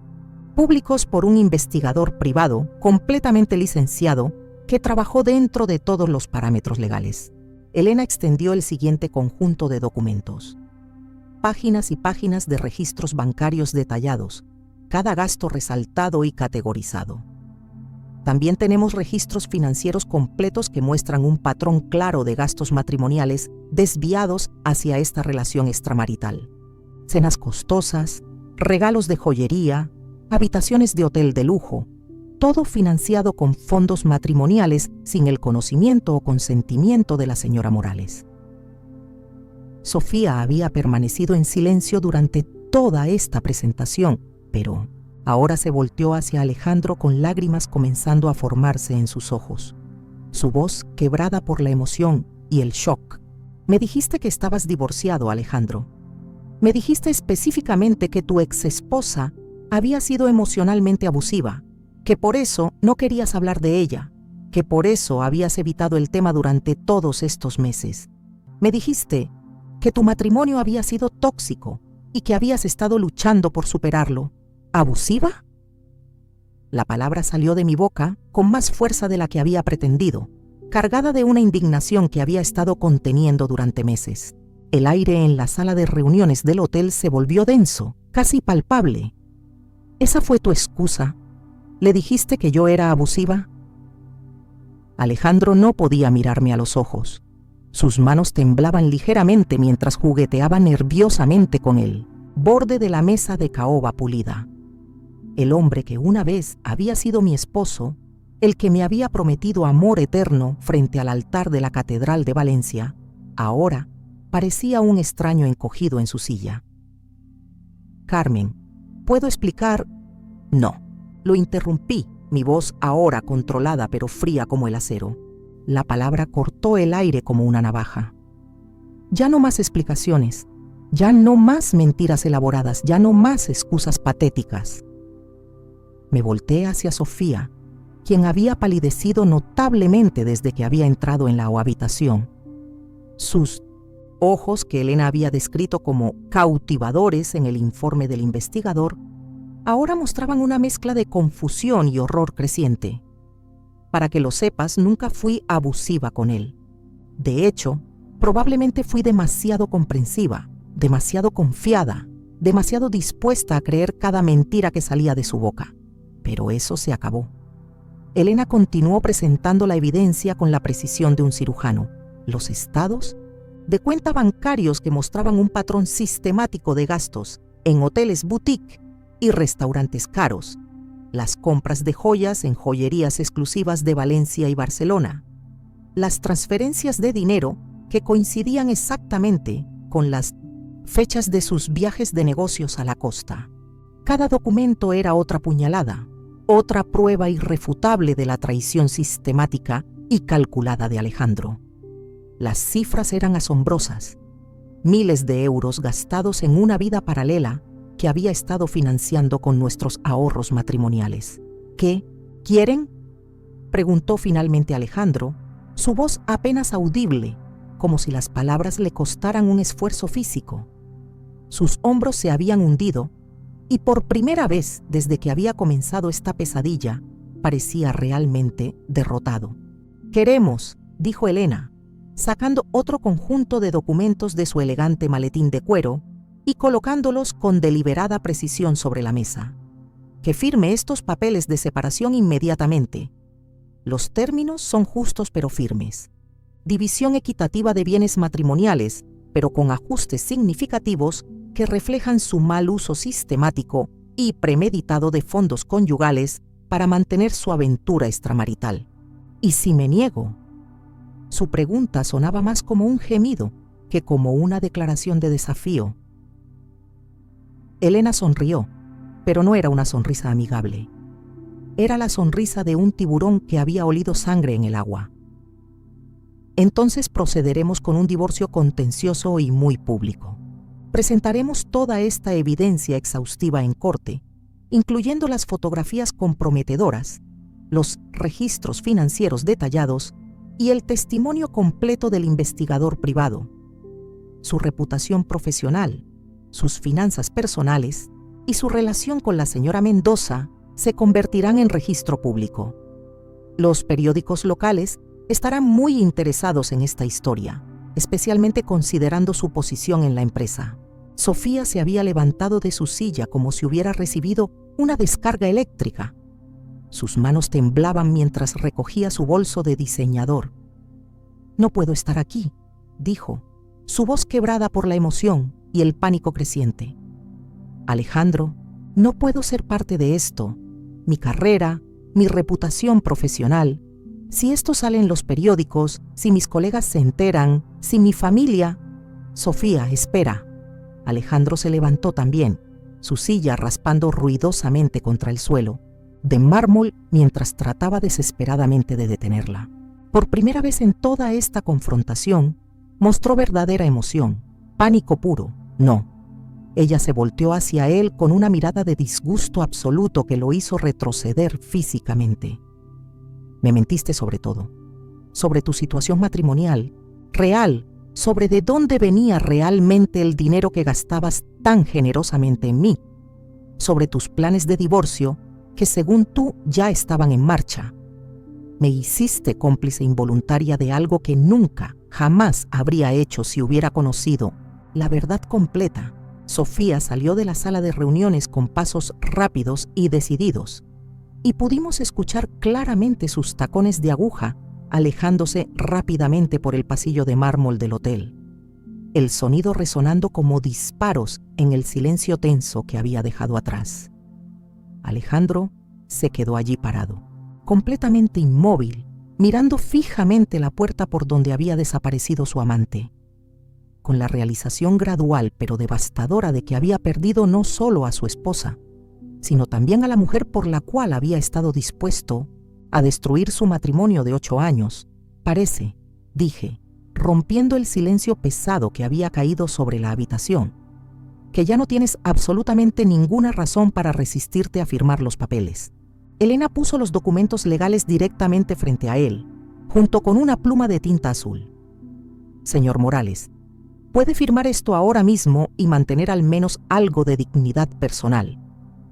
A: públicos por un investigador privado completamente licenciado que trabajó dentro de todos los parámetros legales. Elena extendió el siguiente conjunto de documentos. Páginas y páginas de registros bancarios detallados, cada gasto resaltado y categorizado. También tenemos registros financieros completos que muestran un patrón claro de gastos matrimoniales desviados hacia esta relación extramarital. Cenas costosas, regalos de joyería, habitaciones de hotel de lujo, todo financiado con fondos matrimoniales sin el conocimiento o consentimiento de la señora Morales. Sofía había permanecido en silencio durante toda esta presentación, pero ahora se volteó hacia Alejandro con lágrimas comenzando a formarse en sus ojos. Su voz quebrada por la emoción y el shock. Me dijiste que estabas divorciado, Alejandro. Me dijiste específicamente que tu exesposa había sido emocionalmente abusiva, que por eso no querías hablar de ella, que por eso habías evitado el tema durante todos estos meses. Me dijiste que tu matrimonio había sido tóxico y que habías estado luchando por superarlo. ¿Abusiva? La palabra salió de mi boca con más fuerza de la que había pretendido, cargada de una indignación que había estado conteniendo durante meses. El aire en la sala de reuniones del hotel se volvió denso, casi palpable. ¿Esa fue tu excusa? ¿Le dijiste que yo era abusiva? Alejandro no podía mirarme a los ojos. Sus manos temblaban ligeramente mientras jugueteaba nerviosamente con el borde de la mesa de caoba pulida. El hombre que una vez había sido mi esposo, el que me había prometido amor eterno frente al altar de la Catedral de Valencia, ahora parecía un extraño encogido en su silla. Carmen, ¿puedo explicar? No. Lo interrumpí, mi voz ahora controlada pero fría como el acero. La palabra cortó el aire como una navaja. Ya no más explicaciones, ya no más mentiras elaboradas, ya no más excusas patéticas. Me volteé hacia Sofía, quien había palidecido notablemente desde que había entrado en la habitación. Sus ojos, que Elena había descrito como cautivadores en el informe del investigador, ahora mostraban una mezcla de confusión y horror creciente. Para que lo sepas, nunca fui abusiva con él. De hecho, probablemente fui demasiado comprensiva, demasiado confiada, demasiado dispuesta a creer cada mentira que salía de su boca. Pero eso se acabó. Elena continuó presentando la evidencia con la precisión de un cirujano. Los estados de cuenta bancarios que mostraban un patrón sistemático de gastos en hoteles boutique y restaurantes caros, las compras de joyas en joyerías exclusivas de Valencia y Barcelona, las transferencias de dinero que coincidían exactamente con las fechas de sus viajes de negocios a la costa. Cada documento era otra puñalada, otra prueba irrefutable de la traición sistemática y calculada de Alejandro. Las cifras eran asombrosas. Miles de euros gastados en una vida paralela que había estado financiando con nuestros ahorros matrimoniales. ¿Qué quieren?, preguntó finalmente Alejandro, su voz apenas audible, como si las palabras le costaran un esfuerzo físico. Sus hombros se habían hundido y por primera vez desde que había comenzado esta pesadilla, parecía realmente derrotado. «Queremos», dijo Elena, sacando otro conjunto de documentos de su elegante maletín de cuero y colocándolos con deliberada precisión sobre la mesa. «Que firme estos papeles de separación inmediatamente. Los términos son justos pero firmes. División equitativa de bienes matrimoniales, pero con ajustes significativos que reflejan su mal uso sistemático y premeditado de fondos conyugales para mantener su aventura extramarital. ¿Y si me niego?». Su pregunta sonaba más como un gemido que como una declaración de desafío. Elena sonrió, pero no era una sonrisa amigable. Era la sonrisa de un tiburón que había olido sangre en el agua. «Entonces procederemos con un divorcio contencioso y muy público. Presentaremos toda esta evidencia exhaustiva en corte, incluyendo las fotografías comprometedoras, los registros financieros detallados y el testimonio completo del investigador privado. Su reputación profesional, sus finanzas personales y su relación con la señora Mendoza se convertirán en registro público. Los periódicos locales estarán muy interesados en esta historia, especialmente considerando su posición en la empresa. Sofía se había levantado de su silla como si hubiera recibido una descarga eléctrica. Sus manos temblaban mientras recogía su bolso de diseñador. «No puedo estar aquí», dijo, su voz quebrada por la emoción y el pánico creciente. «Alejandro, no puedo ser parte de esto. Mi carrera, mi reputación profesional. Si esto sale en los periódicos, si mis colegas se enteran, si mi familia...» «Sofía, espera». Alejandro se levantó también, su silla raspando ruidosamente contra el suelo, de mármol, mientras trataba desesperadamente de detenerla. Por primera vez en toda esta confrontación, mostró verdadera emoción, pánico puro. No. Ella se volteó hacia él con una mirada de disgusto absoluto que lo hizo retroceder físicamente. «Me mentiste sobre todo, sobre tu situación matrimonial, real, sobre de dónde venía realmente el dinero que gastabas tan generosamente en mí, sobre tus planes de divorcio que según tú ya estaban en marcha. Me hiciste cómplice involuntaria de algo que nunca, jamás habría hecho si hubiera conocido la verdad completa». Sofía salió de la sala de reuniones con pasos rápidos y decididos, y pudimos escuchar claramente sus tacones de aguja alejándose rápidamente por el pasillo de mármol del hotel, el sonido resonando como disparos en el silencio tenso que había dejado atrás. Alejandro se quedó allí parado, completamente inmóvil, mirando fijamente la puerta por donde había desaparecido su amante, con la realización gradual pero devastadora de que había perdido no solo a su esposa, sino también a la mujer por la cual había estado dispuesto a destruir su matrimonio de 8 años. «Parece», dije, rompiendo el silencio pesado que había caído sobre la habitación, «que ya no tienes absolutamente ninguna razón para resistirte a firmar los papeles». Elena puso los documentos legales directamente frente a él, junto con una pluma de tinta azul. «Señor Morales, puede firmar esto ahora mismo y mantener al menos algo de dignidad personal.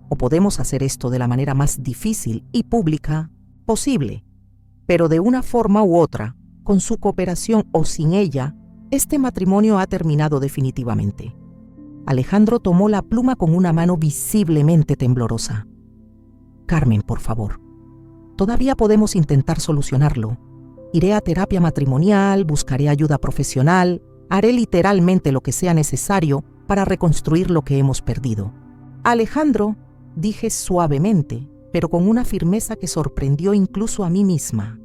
A: O podemos hacer esto de la manera más difícil y pública posible, pero de una forma u otra, con su cooperación o sin ella, este matrimonio ha terminado definitivamente». Alejandro tomó la pluma con una mano visiblemente temblorosa. «Carmen, por favor, todavía podemos intentar solucionarlo. Iré a terapia matrimonial, buscaré ayuda profesional, haré literalmente lo que sea necesario para reconstruir lo que hemos perdido». «Alejandro», dije suavemente, pero con una firmeza que sorprendió incluso a mí misma.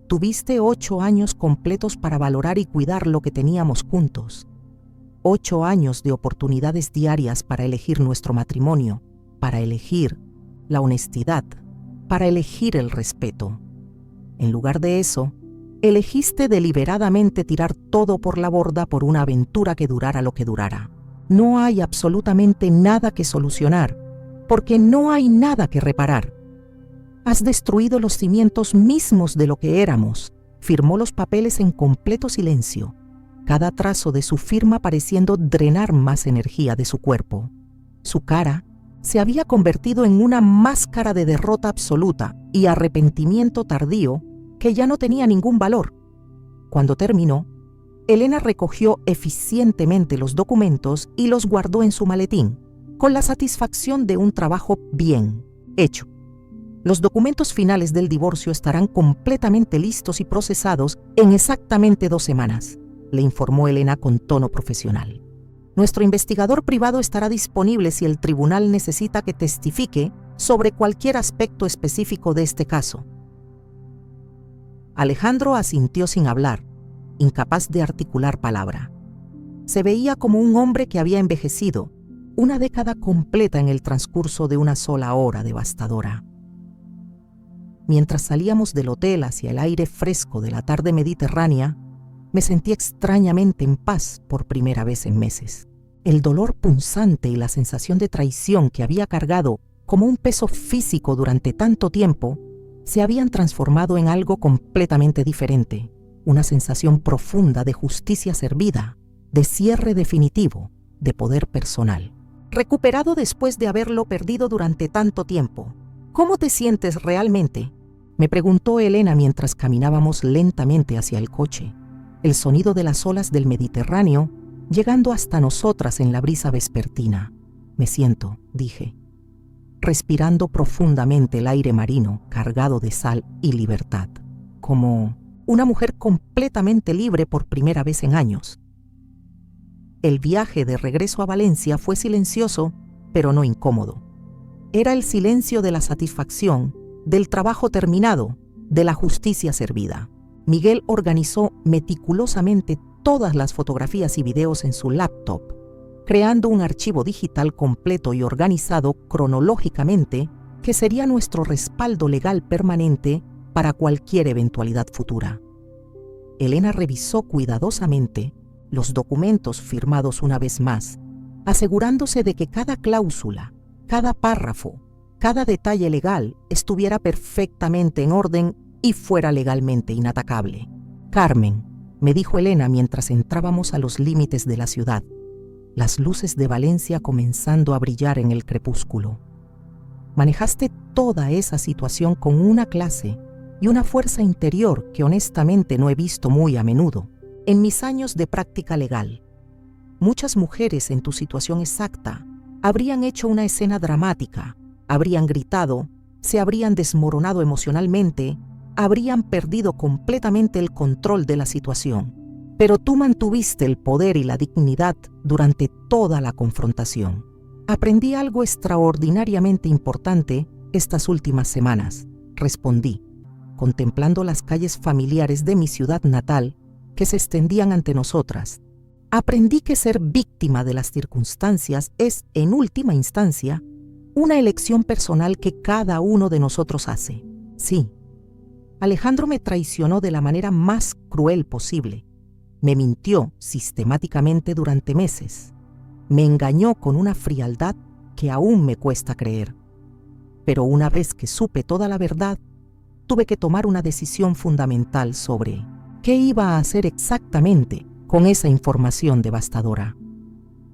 A: «Tuviste 8 años completos para valorar y cuidar lo que teníamos juntos. 8 años de oportunidades diarias para elegir nuestro matrimonio, para elegir la honestidad, para elegir el respeto. En lugar de eso, elegiste deliberadamente tirar todo por la borda por una aventura que durara lo que durara. No hay absolutamente nada que solucionar, porque no hay nada que reparar. Has destruido los cimientos mismos de lo que éramos». Firmó los papeles en completo silencio, cada trazo de su firma pareciendo drenar más energía de su cuerpo. Su cara se había convertido en una máscara de derrota absoluta y arrepentimiento tardío que ya no tenía ningún valor. Cuando terminó, Elena recogió eficientemente los documentos y los guardó en su maletín, con la satisfacción de un trabajo bien hecho. «Los documentos finales del divorcio estarán completamente listos y procesados en exactamente 2 semanas», le informó Elena con tono profesional. «Nuestro investigador privado estará disponible si el tribunal necesita que testifique sobre cualquier aspecto específico de este caso». Alejandro asintió sin hablar, incapaz de articular palabra. Se veía como un hombre que había envejecido, una década completa en el transcurso de una sola hora devastadora. Mientras salíamos del hotel hacia el aire fresco de la tarde mediterránea, me sentí extrañamente en paz por primera vez en meses. El dolor punzante y la sensación de traición que había cargado como un peso físico durante tanto tiempo se habían transformado en algo completamente diferente, una sensación profunda de justicia servida, de cierre definitivo, de poder personal. «Recuperado después de haberlo perdido durante tanto tiempo. ¿Cómo te sientes realmente?», Me preguntó Elena mientras caminábamos lentamente hacia el coche, el sonido de las olas del Mediterráneo llegando hasta nosotras en la brisa vespertina. Me siento, dije, respirando profundamente el aire marino cargado de sal y libertad, como una mujer completamente libre por primera vez en años. El viaje de regreso a Valencia fue silencioso, pero no incómodo. Era el silencio de la satisfacción, del trabajo terminado, de la justicia servida. Miguel organizó meticulosamente todas las fotografías y videos en su laptop, creando un archivo digital completo y organizado cronológicamente que sería nuestro respaldo legal permanente para cualquier eventualidad futura. Elena revisó cuidadosamente los documentos firmados una vez más, asegurándose de que cada cláusula, cada párrafo, cada detalle legal estuviera perfectamente en orden y fuera legalmente inatacable. «Carmen», me dijo Elena mientras entrábamos a los límites de la ciudad, las luces de Valencia comenzando a brillar en el crepúsculo. Manejaste toda esa situación con una clase y una fuerza interior que honestamente no he visto muy a menudo en mis años de práctica legal. Muchas mujeres en tu situación exacta habrían hecho una escena dramática, habrían gritado, se habrían desmoronado emocionalmente, habrían perdido completamente el control de la situación. Pero tú mantuviste el poder y la dignidad durante toda la confrontación. Aprendí algo extraordinariamente importante estas últimas semanas, respondí, contemplando las calles familiares de mi ciudad natal que se extendían ante nosotras. Aprendí que ser víctima de las circunstancias es, en última instancia, una elección personal que cada uno de nosotros hace. Sí, Alejandro me traicionó de la manera más cruel posible. Me mintió sistemáticamente durante meses. Me engañó con una frialdad que aún me cuesta creer. Pero una vez que supe toda la verdad, tuve que tomar una decisión fundamental sobre qué iba a hacer exactamente con esa información devastadora.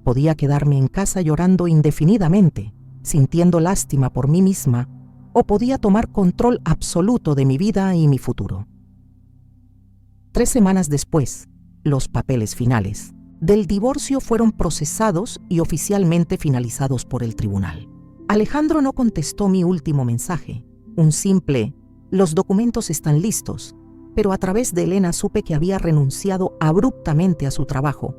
A: Podía quedarme en casa llorando indefinidamente, sintiendo lástima por mí misma, o podía tomar control absoluto de mi vida y mi futuro. 3 semanas después, los papeles finales del divorcio fueron procesados y oficialmente finalizados por el tribunal. Alejandro no contestó mi último mensaje, un simple «los documentos están listos», pero a través de Elena supe que había renunciado abruptamente a su trabajo,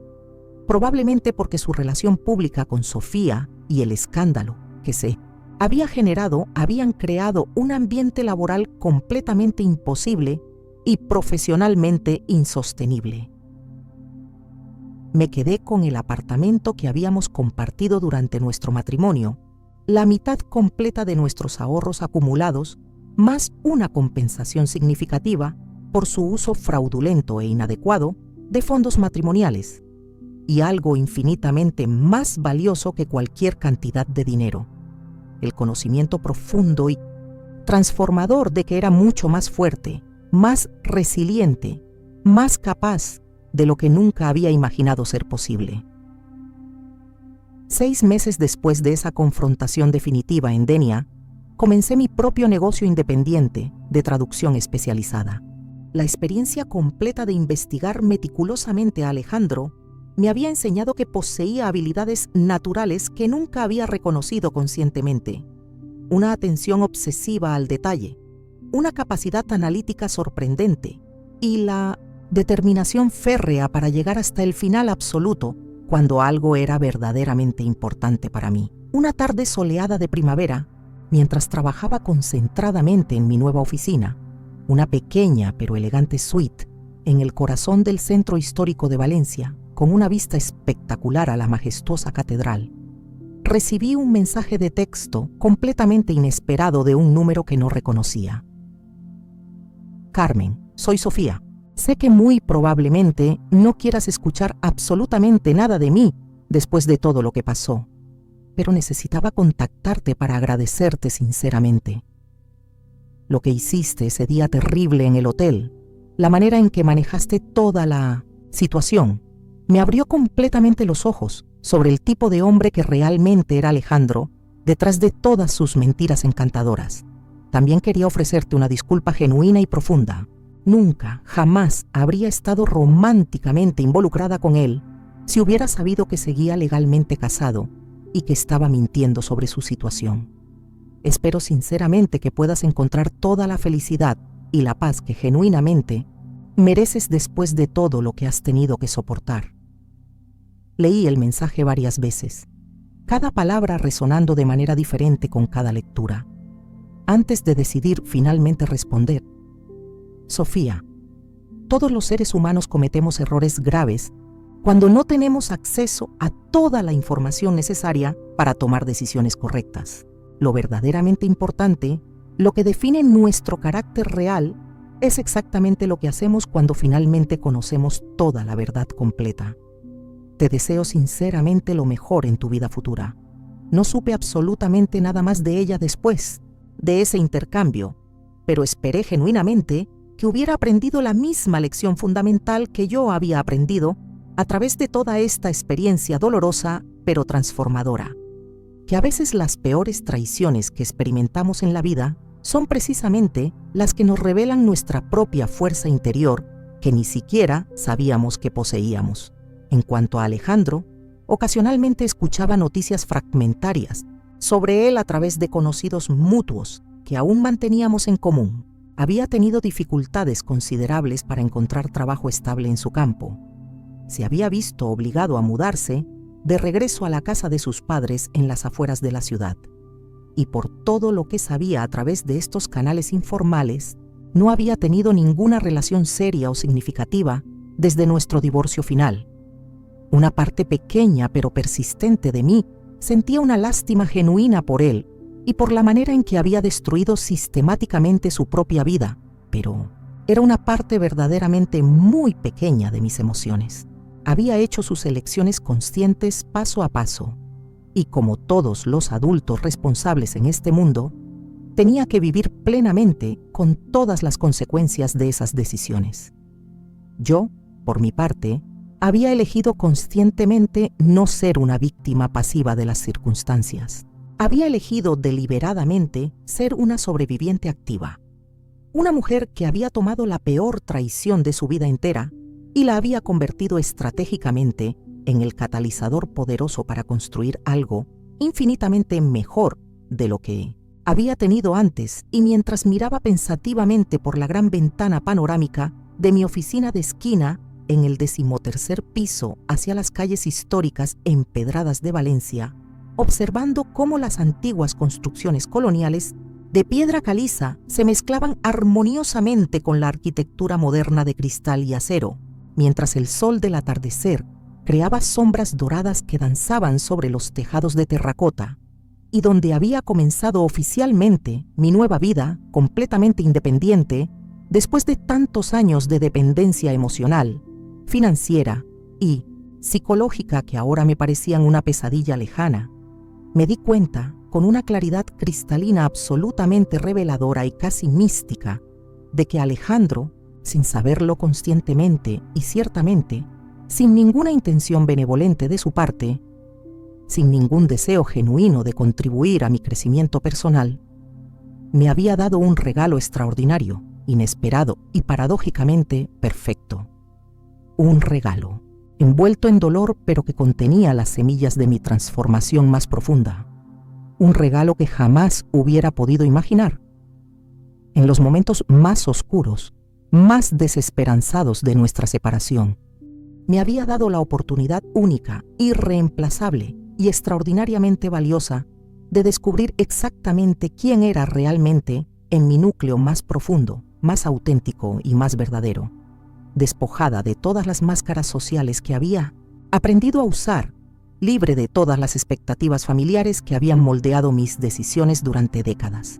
A: probablemente porque su relación pública con Sofía y el escándalo que se habían creado un ambiente laboral completamente imposible y profesionalmente insostenible. Me quedé con el apartamento que habíamos compartido durante nuestro matrimonio, la mitad completa de nuestros ahorros acumulados, más una compensación significativa por su uso fraudulento e inadecuado de fondos matrimoniales, y algo infinitamente más valioso que cualquier cantidad de dinero: el conocimiento profundo y transformador de que era mucho más fuerte, más resiliente, más capaz de lo que nunca había imaginado ser posible. 6 meses después de esa confrontación definitiva en Denia, comencé mi propio negocio independiente de traducción especializada. La experiencia completa de investigar meticulosamente a Alejandro me había enseñado que poseía habilidades naturales que nunca había reconocido conscientemente: una atención obsesiva al detalle, una capacidad analítica sorprendente y la determinación férrea para llegar hasta el final absoluto cuando algo era verdaderamente importante para mí. Una tarde soleada de primavera, mientras trabajaba concentradamente en mi nueva oficina, una pequeña pero elegante suite en el corazón del centro histórico de Valencia, con una vista espectacular a la majestuosa catedral, recibí un mensaje de texto completamente inesperado de un número que no reconocía. «Carmen, soy Sofía. Sé que muy probablemente no quieras escuchar absolutamente nada de mí después de todo lo que pasó, pero necesitaba contactarte para agradecerte sinceramente. Lo que hiciste ese día terrible en el hotel, la manera en que manejaste toda la situación, me abrió completamente los ojos sobre el tipo de hombre que realmente era Alejandro detrás de todas sus mentiras encantadoras. También quería ofrecerte una disculpa genuina y profunda. Nunca, jamás habría estado románticamente involucrada con él si hubiera sabido que seguía legalmente casado y que estaba mintiendo sobre su situación. Espero sinceramente que puedas encontrar toda la felicidad y la paz que genuinamente mereces después de todo lo que has tenido que soportar. Leí el mensaje varias veces, cada palabra resonando de manera diferente con cada lectura, antes de decidir finalmente responder. Sofía, todos los seres humanos cometemos errores graves cuando no tenemos acceso a toda la información necesaria para tomar decisiones correctas. Lo verdaderamente importante, lo que define nuestro carácter real, es exactamente lo que hacemos cuando finalmente conocemos toda la verdad completa. Te deseo sinceramente lo mejor en tu vida futura. No supe absolutamente nada más de ella después de ese intercambio, pero esperé genuinamente que hubiera aprendido la misma lección fundamental que yo había aprendido a través de toda esta experiencia dolorosa pero transformadora, que a veces las peores traiciones que experimentamos en la vida son precisamente las que nos revelan nuestra propia fuerza interior que ni siquiera sabíamos que poseíamos. En cuanto a Alejandro, ocasionalmente escuchaba noticias fragmentarias sobre él a través de conocidos mutuos que aún manteníamos en común. Había tenido dificultades considerables para encontrar trabajo estable en su campo. Se había visto obligado a mudarse de regreso a la casa de sus padres en las afueras de la ciudad. Y por todo lo que sabía a través de estos canales informales, no había tenido ninguna relación seria o significativa desde nuestro divorcio final. Una parte pequeña pero persistente de mí sentía una lástima genuina por él y por la manera en que había destruido sistemáticamente su propia vida, pero era una parte verdaderamente muy pequeña de mis emociones. Había hecho sus elecciones conscientes paso a paso, y como todos los adultos responsables en este mundo, tenía que vivir plenamente con todas las consecuencias de esas decisiones. Yo, por mi parte, había elegido conscientemente no ser una víctima pasiva de las circunstancias. Había elegido deliberadamente ser una sobreviviente activa, una mujer que había tomado la peor traición de su vida entera y la había convertido estratégicamente en el catalizador poderoso para construir algo infinitamente mejor de lo que había tenido antes. Y mientras miraba pensativamente por la gran ventana panorámica de mi oficina de esquina en el 13º piso hacia las calles históricas empedradas de Valencia, observando cómo las antiguas construcciones coloniales de piedra caliza se mezclaban armoniosamente con la arquitectura moderna de cristal y acero, mientras el sol del atardecer creaba sombras doradas que danzaban sobre los tejados de terracota, y donde había comenzado oficialmente mi nueva vida completamente independiente después de tantos años de dependencia emocional, financiera y psicológica que ahora me parecían una pesadilla lejana, me di cuenta con una claridad cristalina absolutamente reveladora y casi mística de que Alejandro, sin saberlo conscientemente y ciertamente, sin ninguna intención benevolente de su parte, sin ningún deseo genuino de contribuir a mi crecimiento personal, me había dado un regalo extraordinario, inesperado y paradójicamente perfecto. Un regalo, envuelto en dolor pero que contenía las semillas de mi transformación más profunda. Un regalo que jamás hubiera podido imaginar. En los momentos más oscuros, más desesperanzados de nuestra separación, me había dado la oportunidad única, irreemplazable y extraordinariamente valiosa de descubrir exactamente quién era realmente en mi núcleo más profundo, más auténtico y más verdadero, despojada de todas las máscaras sociales que había aprendido a usar, libre de todas las expectativas familiares que habían moldeado mis decisiones durante décadas,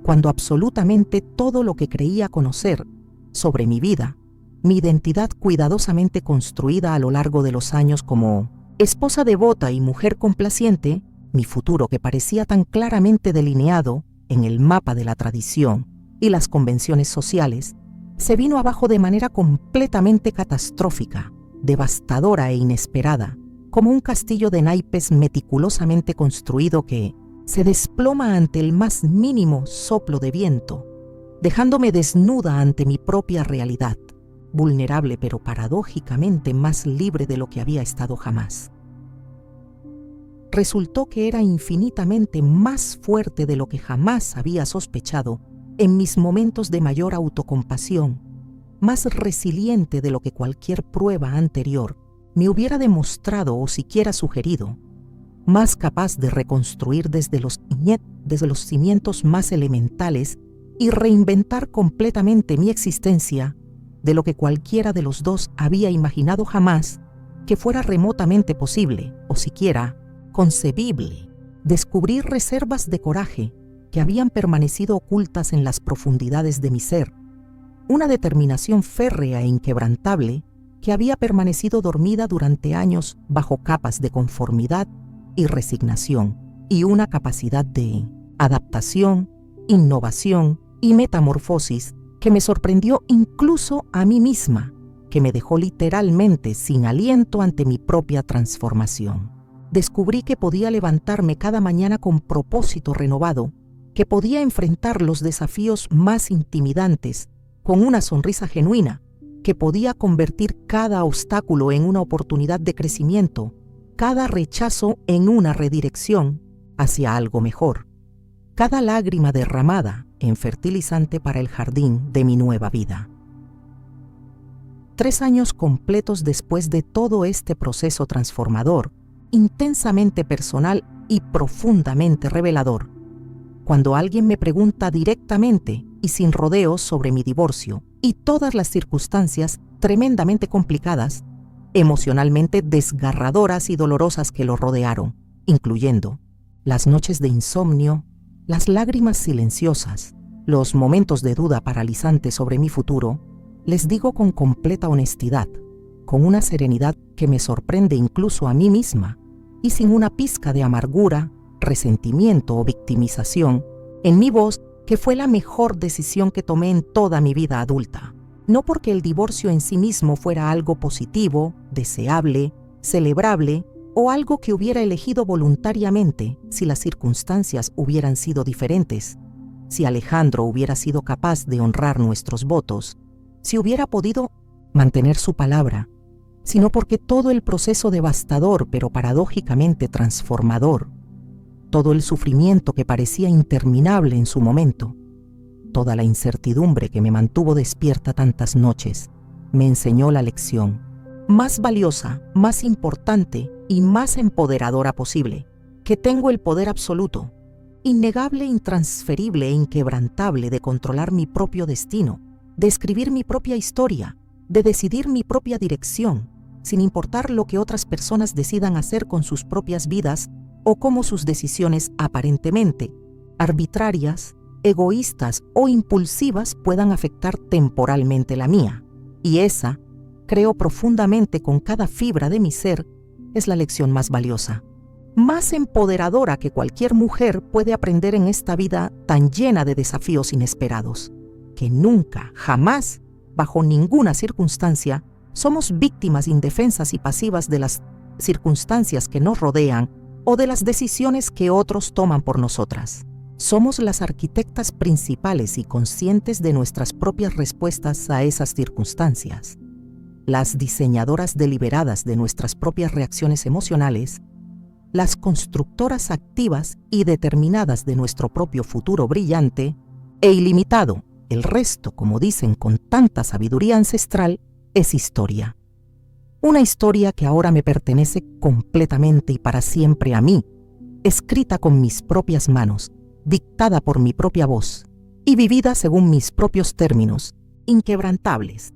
A: cuando absolutamente todo lo que creía conocer sobre mi vida, mi identidad cuidadosamente construida a lo largo de los años como esposa devota y mujer complaciente, mi futuro que parecía tan claramente delineado en el mapa de la tradición y las convenciones sociales, se vino abajo de manera completamente catastrófica, devastadora e inesperada, como un castillo de naipes meticulosamente construido que, se desploma ante el más mínimo soplo de viento, dejándome desnuda ante mi propia realidad, vulnerable pero paradójicamente más libre de lo que había estado jamás. Resultó que era infinitamente más fuerte de lo que jamás había sospechado en mis momentos de mayor autocompasión, más resiliente de lo que cualquier prueba anterior me hubiera demostrado o siquiera sugerido, más capaz de reconstruir desde los cimientos más elementales y reinventar completamente mi existencia de lo que cualquiera de los dos había imaginado jamás que fuera remotamente posible o siquiera concebible. Descubrí reservas de coraje que habían permanecido ocultas en las profundidades de mi ser, una determinación férrea e inquebrantable que había permanecido dormida durante años bajo capas de conformidad y resignación, y una capacidad de adaptación, innovación y metamorfosis que me sorprendió incluso a mí misma, que me dejó literalmente sin aliento ante mi propia transformación. Descubrí que podía levantarme cada mañana con propósito renovado, que podía enfrentar los desafíos más intimidantes con una sonrisa genuina, que podía convertir cada obstáculo en una oportunidad de crecimiento, cada rechazo en una redirección hacia algo mejor, cada lágrima derramada en fertilizante para el jardín de mi nueva vida. 3 años completos después de todo este proceso transformador, intensamente personal y profundamente revelador, cuando alguien me pregunta directamente y sin rodeos sobre mi divorcio y todas las circunstancias tremendamente complicadas, emocionalmente desgarradoras y dolorosas que lo rodearon, incluyendo las noches de insomnio, las lágrimas silenciosas, los momentos de duda paralizante sobre mi futuro, les digo con completa honestidad, con una serenidad que me sorprende incluso a mí misma, y sin una pizca de amargura, resentimiento o victimización en mi voz, que fue la mejor decisión que tomé en toda mi vida adulta. No porque el divorcio en sí mismo fuera algo positivo, deseable, celebrable o algo que hubiera elegido voluntariamente si las circunstancias hubieran sido diferentes, si Alejandro hubiera sido capaz de honrar nuestros votos, si hubiera podido mantener su palabra, sino porque todo el proceso devastador pero paradójicamente transformador, todo el sufrimiento que parecía interminable en su momento, toda la incertidumbre que me mantuvo despierta tantas noches, me enseñó la lección más valiosa, más importante y más empoderadora posible, que tengo el poder absoluto, innegable, intransferible e inquebrantable de controlar mi propio destino, de escribir mi propia historia, de decidir mi propia dirección, sin importar lo que otras personas decidan hacer con sus propias vidas o cómo sus decisiones aparentemente arbitrarias, egoístas o impulsivas puedan afectar temporalmente la mía. Y esa, creo profundamente con cada fibra de mi ser, es la lección más valiosa, más empoderadora que cualquier mujer puede aprender en esta vida tan llena de desafíos inesperados, que nunca, jamás, bajo ninguna circunstancia, somos víctimas indefensas y pasivas de las circunstancias que nos rodean o de las decisiones que otros toman por nosotras. Somos las arquitectas principales y conscientes de nuestras propias respuestas a esas circunstancias, las diseñadoras deliberadas de nuestras propias reacciones emocionales, las constructoras activas y determinadas de nuestro propio futuro brillante e ilimitado. El resto, como dicen con tanta sabiduría ancestral, es historia. Una historia que ahora me pertenece completamente y para siempre a mí, escrita con mis propias manos, dictada por mi propia voz y vivida según mis propios términos, inquebrantables,